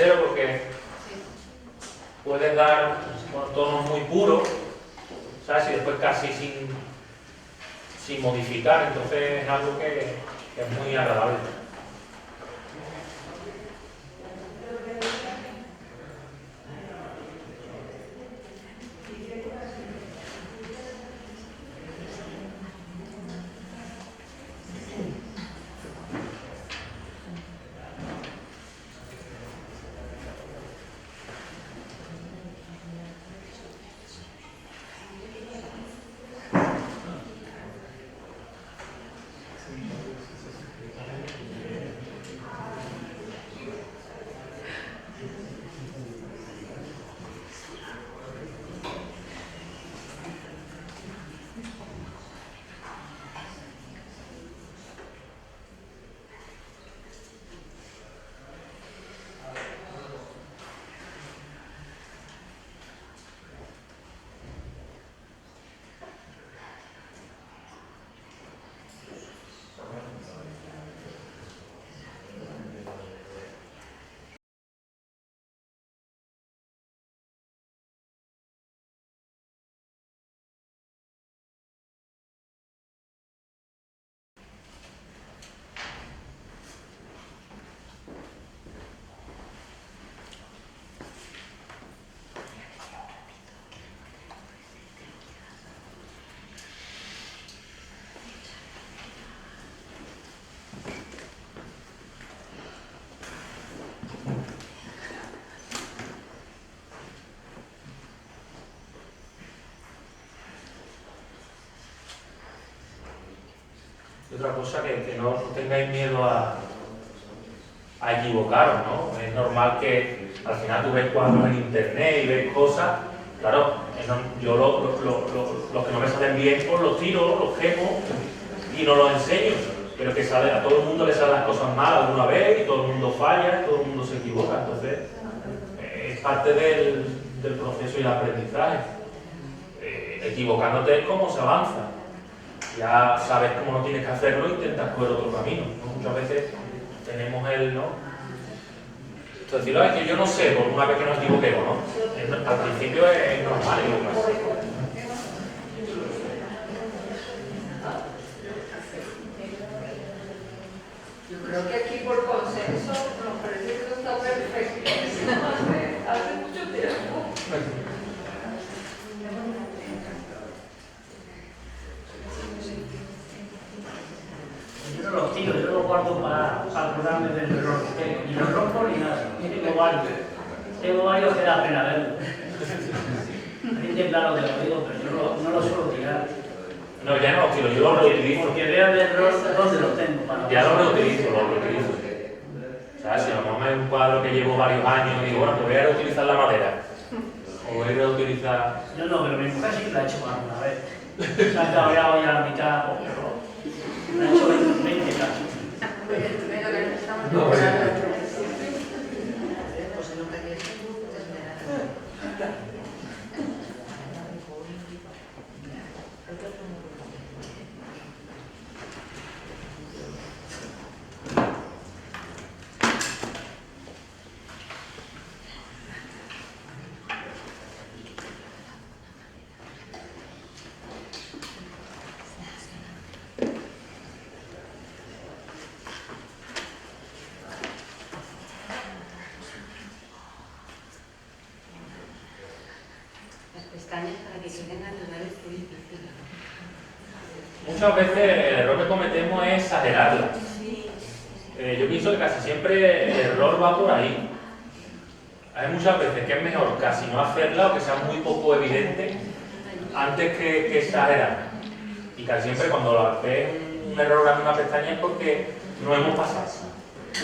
cero porque puedes dar tonos muy puros, ¿sabes? Y después casi sin modificar, entonces es algo que es muy agradable. Y otra cosa, que no tengáis miedo a equivocaros, ¿no? Es normal que al final tú ves cuadros en internet y ves cosas, claro, yo los que no me salen bien, pues los tiro, los quemo y no los enseño, pero que a todo el mundo le salen las cosas mal alguna vez y todo el mundo falla, y todo el mundo se equivoca, entonces es parte del proceso y el aprendizaje. Equivocándote es como se avanza. Ya sabes cómo no tienes que hacerlo e intentas coger otro camino, ¿no? Muchas veces tenemos ¿no? Entonces, decirlo es que yo no sé, por una vez que nos equivoquemos, ¿no? Al principio es normal equivocarse. Yo creo que aquí por consenso nos parece que esto está perfectísimo hace mucho tiempo. Yo no los tiro, yo los guardo para acordarme del error. Ni los rompo ni nada. Tengo varios que da pena verlos. Gente claro que lo digo, pero yo no los suelo tirar. No, ya no los tiro, yo los reutilizo. Porque veo el error dónde los tengo. Ya los reutilizo. ¿Sabes? Si a lo mejor es un cuadro que llevo varios años y digo, bueno, pues voy a reutilizar la madera. O voy a reutilizar... Yo no, pero mi mujer sí que la ha hecho más una vez. Se ha cabreado ya a la mitad, pero me ha hecho 20 casos. No, Pues en lo que quieres, pestañas para que queden naturales es difícil. Muchas veces el error que cometemos es exagerarla. Yo pienso que casi siempre el error va por ahí. Hay muchas veces que es mejor casi no hacerla o que sea muy poco evidente antes que exagerar. Y casi siempre cuando ves un error grande en una pestaña es porque no hemos pasado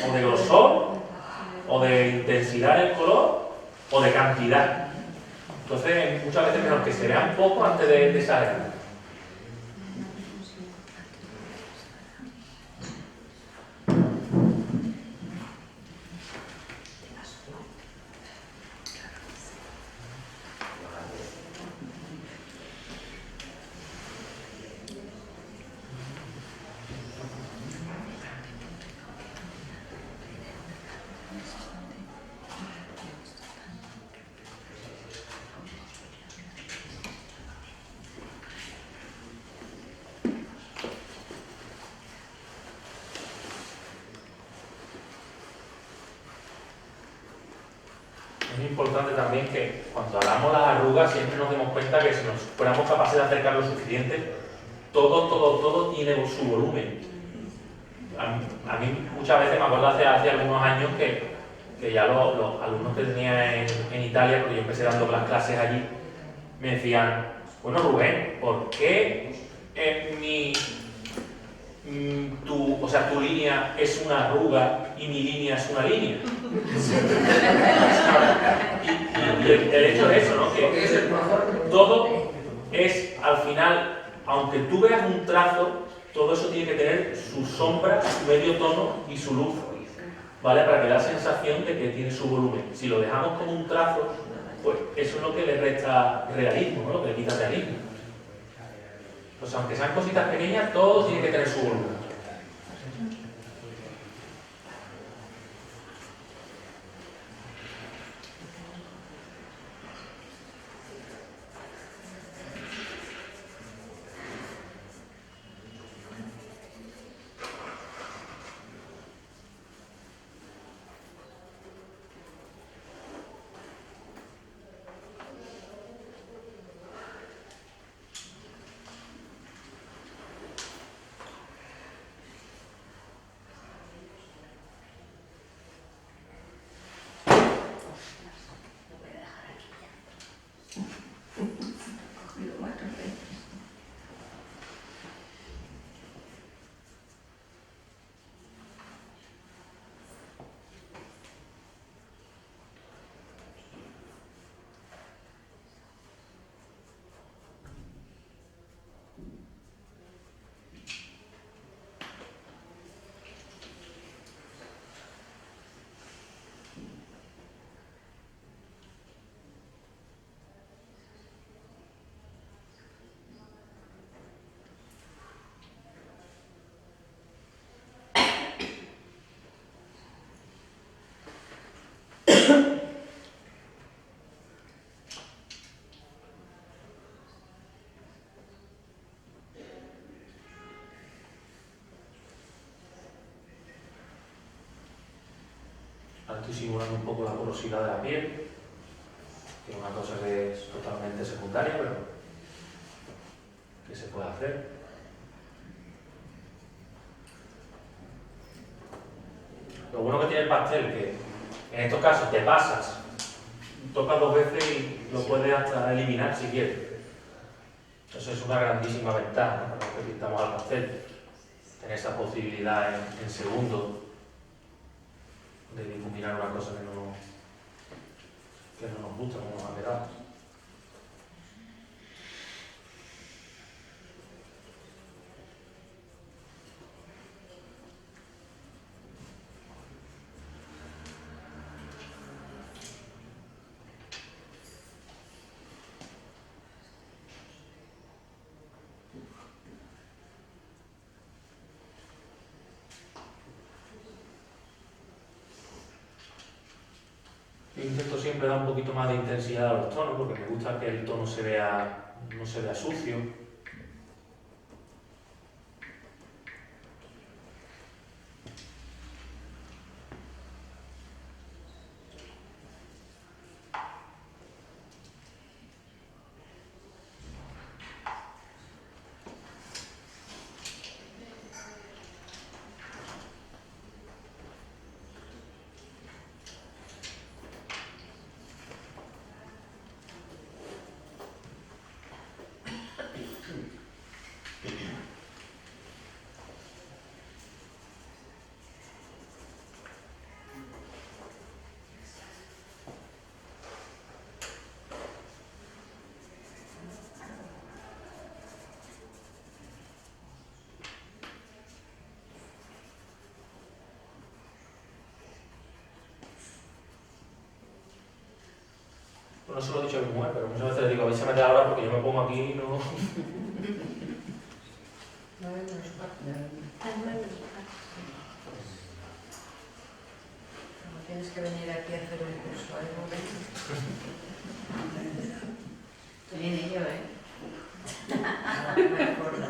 o de grosor, o de intensidad del color, o de cantidad. Entonces muchas veces es mejor que se vean poco antes de exagerar. muy importante también que cuando hablamos de las arrugas siempre nos demos cuenta que si nos fuéramos capaces de acercar lo suficiente, todo tiene su volumen. A mí muchas veces me acuerdo hace algunos años que ya los alumnos que tenía en Italia, porque yo empecé dando las clases allí, me decían, bueno Rubén, ¿por qué tu línea es una arruga y mi línea es una línea? y el hecho es eso, ¿no? Que todo es, al final, aunque tú veas un trazo, todo eso tiene que tener su sombra, su medio tono y su luz, ¿vale? Para que dé la sensación de que tiene su volumen. Si lo dejamos como un trazo, pues eso es lo que le resta realismo, ¿no? Lo que le quita realismo. Pues aunque sean cositas pequeñas, todo tiene que tener su volumen. Ahora estoy simulando un poco la porosidad de la piel, que es una cosa que es totalmente secundaria, pero que se puede hacer. Lo bueno que tiene el pastel es que en estos casos te pasas, tocas 2 veces y lo puedes hasta eliminar si quieres. Eso es una grandísima ventaja, ¿no? Para los que pintamos al pastel, tener esa posibilidad en segundos de difuminar una cosa que no nos gusta, como nos ha quedado. Yo intento siempre dar un poquito más de intensidad a los tonos porque me gusta que el tono no se vea sucio. No se lo he dicho a mi mujer, pero muchas veces le digo, vais a meter ahora porque yo me pongo aquí y no... No tienes que venir aquí a hacer un curso, ¿eh? Viene yo, ¿eh? Me acuerdo.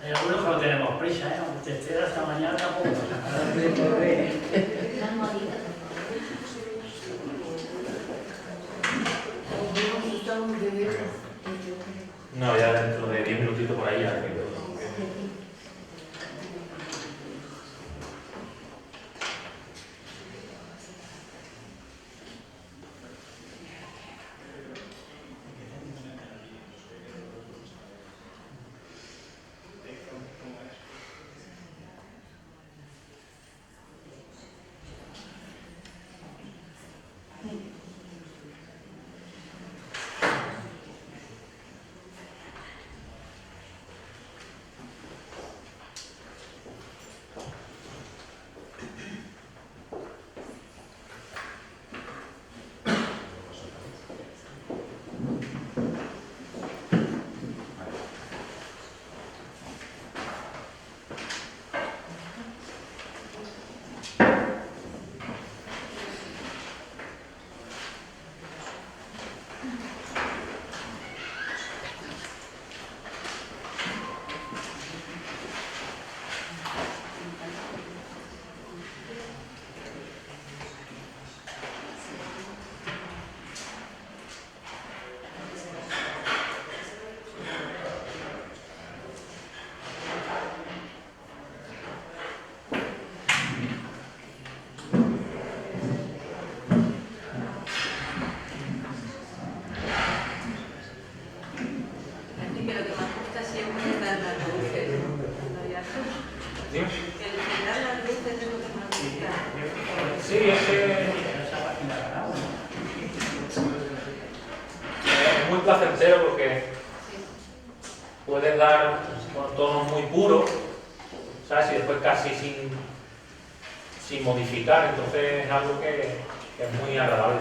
Hay algunos que no tenemos prisa, ¿eh? Aunque te estés hasta mañana tampoco. Dime. El final las luces de lo que nos gusta. Sí, es que es muy placentero porque puedes dar tonos muy puros, ¿sabes? Y después casi sin modificar, entonces es algo que es muy agradable.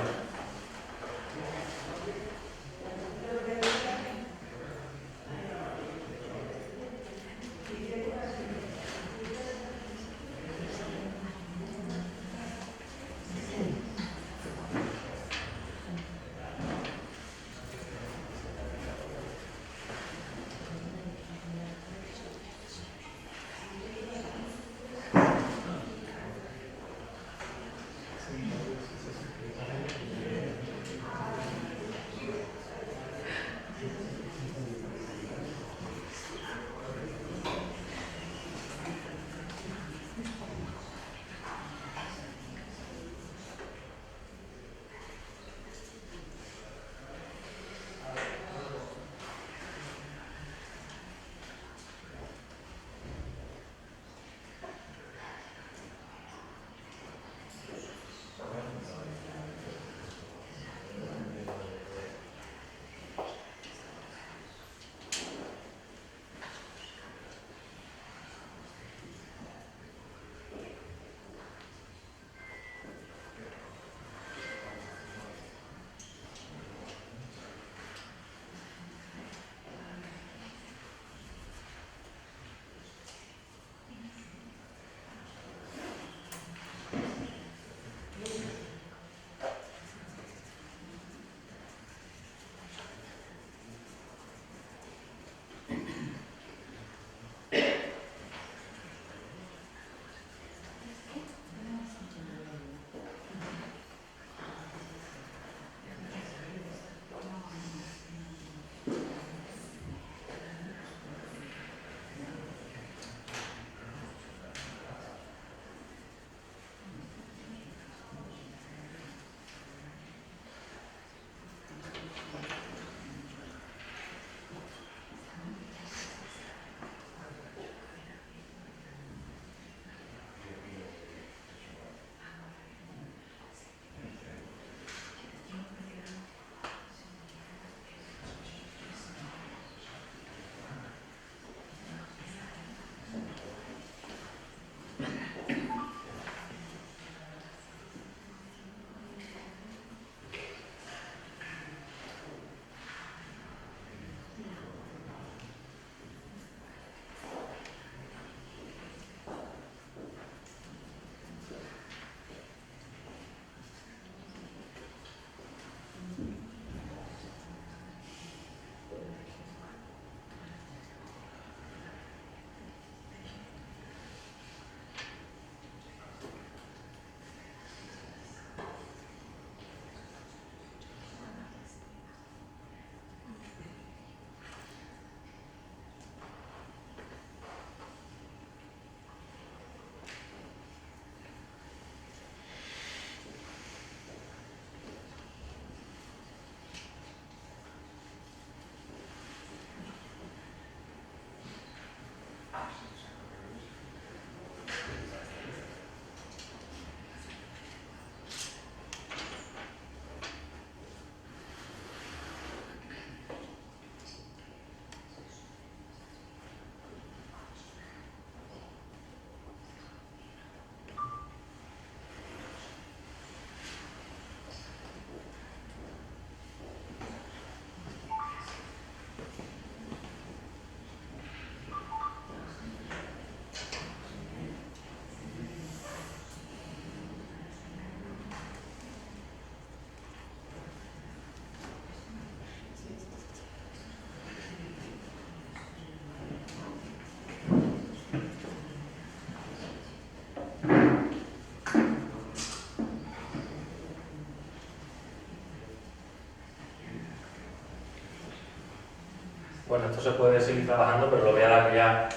Bueno, esto se puede seguir trabajando, pero lo voy a dar ya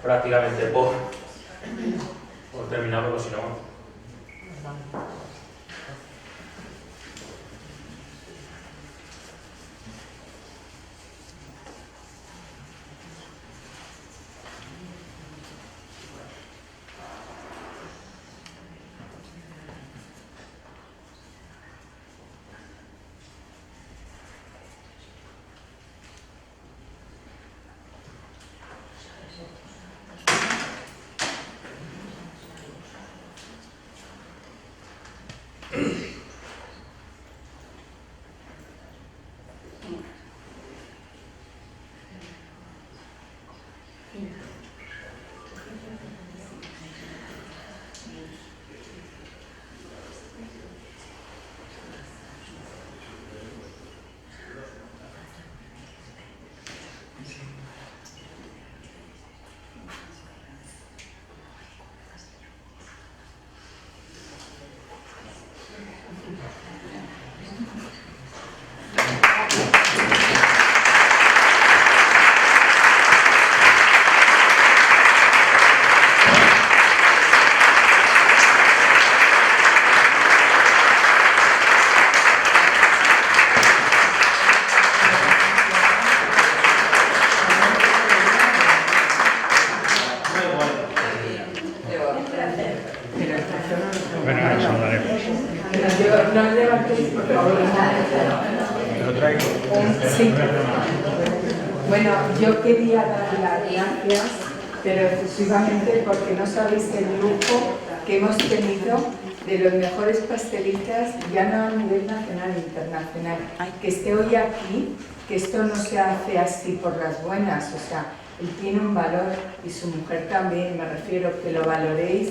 prácticamente por terminado, porque si no... Te lo traigo. Sí. Bueno, yo quería dar las gracias, pero exclusivamente porque no sabéis el lujo que hemos tenido de los mejores pastelistas, ya no a nivel nacional e internacional. Que esté hoy aquí, que esto no se hace así por las buenas, o sea, él tiene un valor y su mujer también, me refiero, que lo valoréis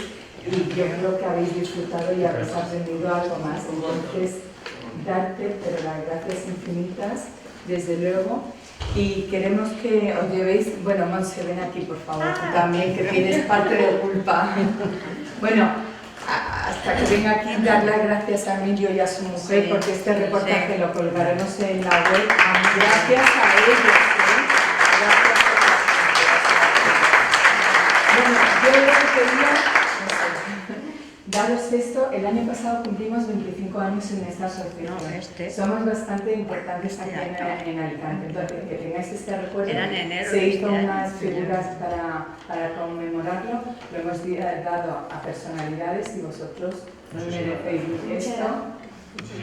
y yo creo que habéis disfrutado y habéis aprendido algo más. Entonces, darte, pero las gracias infinitas, desde luego. Y queremos que os llevéis, bueno, Monse, ven aquí por favor, tú también, que tienes parte de culpa. Bueno, hasta que venga aquí, dar las gracias a Emilio y a su mujer, porque este reportaje lo colgaremos en la web. Gracias a ellos. Gracias a bueno, yo lo que quería daros esto. El año pasado cumplimos 25 años en esta asociación. Somos bastante importantes aquí en Alicante. Entonces, que tengáis este recuerdo. Se hizo unas figuras para conmemorarlo. Lo hemos dado a personalidades y vosotros os merecéis esto.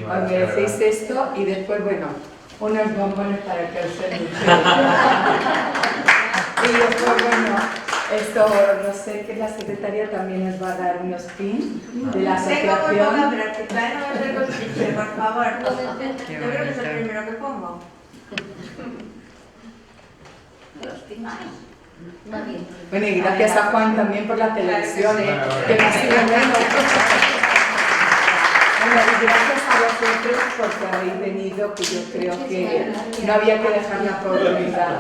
Os merecéis esto y después, bueno, unos bombones para que os den. Y después, bueno, esto, no sé, que la secretaria también nos va a dar unos pins de la asociación. Tengo muy poca práctica, no me tengo chiste, por favor. Yo creo que es el primero que pongo. Bueno, y gracias a Juan también por la televisión, que me ha sido bueno. Bueno, y gracias a vosotros porque habéis venido, que yo creo que no había que dejarla por olvidar.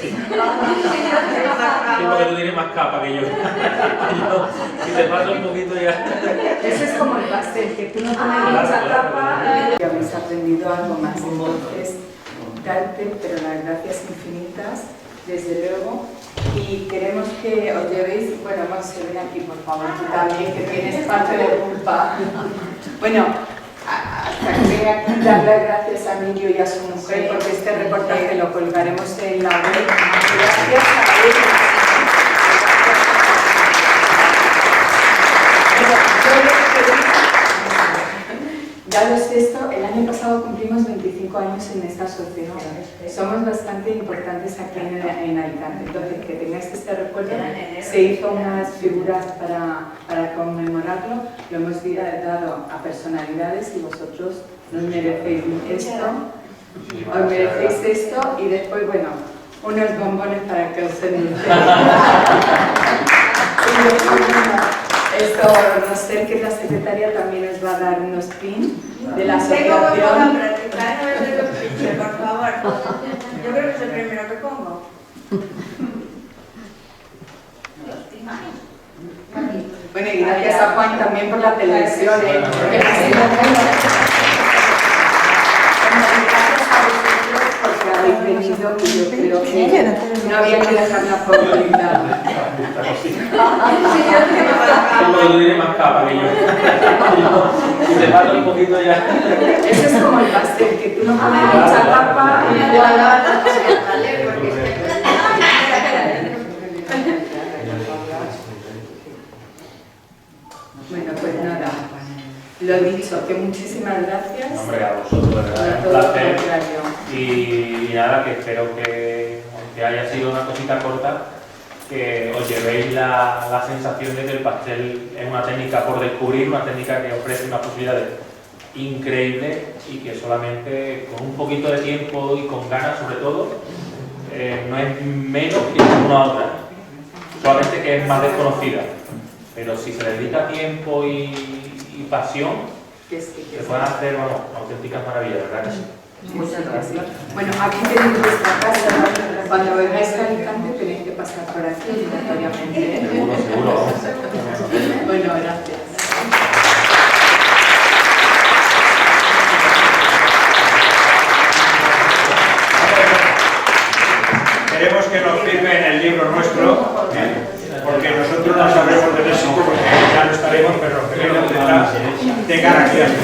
Sí, porque tú tienes más capa que yo. Si te paso un poquito ya. Eso es como el pastel, que tú no pones mucha capa y habéis aprendido algo más. Entonces, darte, pero las gracias infinitas, desde luego. Y queremos que os llevéis, bueno, Monse, ven aquí por favor, tú también, que tienes parte de culpa. Bueno, hasta que venga aquí, dar las gracias a Emilio y a su mujer, porque este reportaje lo colgaremos en la web. Gracias a ellos. Daros esto, el año pasado cumplimos 25 años en esta asociación. Somos bastante importantes aquí en Alicante. Entonces, que tengáis este recuerdo, se hizo unas figuras para conmemorarlo, lo hemos dado a personalidades y vosotros nos merecéis esto. Os merecéis esto y después, bueno, unos bombones para que os den. Esto, no sé, que la secretaria también os va a dar unos pins de la asociación. Tengo muy poca práctica, no me tengo chiste, por favor. Yo creo que es el primero que pongo. Bueno, y gracias a Juan también por la televisión, que me ha sido bueno. Gracias a vosotros porque habéis venido, que yo creo que no había que dejarla por olvidar. Porque tú tienes más capa que yo. Si te paso un poquito ya. Eso es como el pastel, que tú no pones mucha capa y bueno, pues nada, lo dicho, que muchísimas gracias. Hombre, a vosotros, de verdad, es un placer. Y nada, que espero que, aunque haya sido una cosita corta, que os llevéis la sensación de que el pastel es una técnica por descubrir, una técnica que ofrece unas posibilidades increíbles y que solamente con un poquito de tiempo y con ganas, sobre todo, no es menos que ninguna otra, solamente que es más desconocida. Pero si se le dedica tiempo y pasión, se pueden hacer, vamos, auténticas maravillas, ¿verdad que sí? Muchas gracias. Bueno, aquí tenéis vuestra casa. Cuando vengáis a Alicante tenéis que pasar por aquí obligatoriamente. Seguro. Bueno, gracias. Queremos que nos firmen el libro nuestro, porque nosotros no sabremos del éxito, porque ya no estaremos, pero queremos detrás de cara aquí a su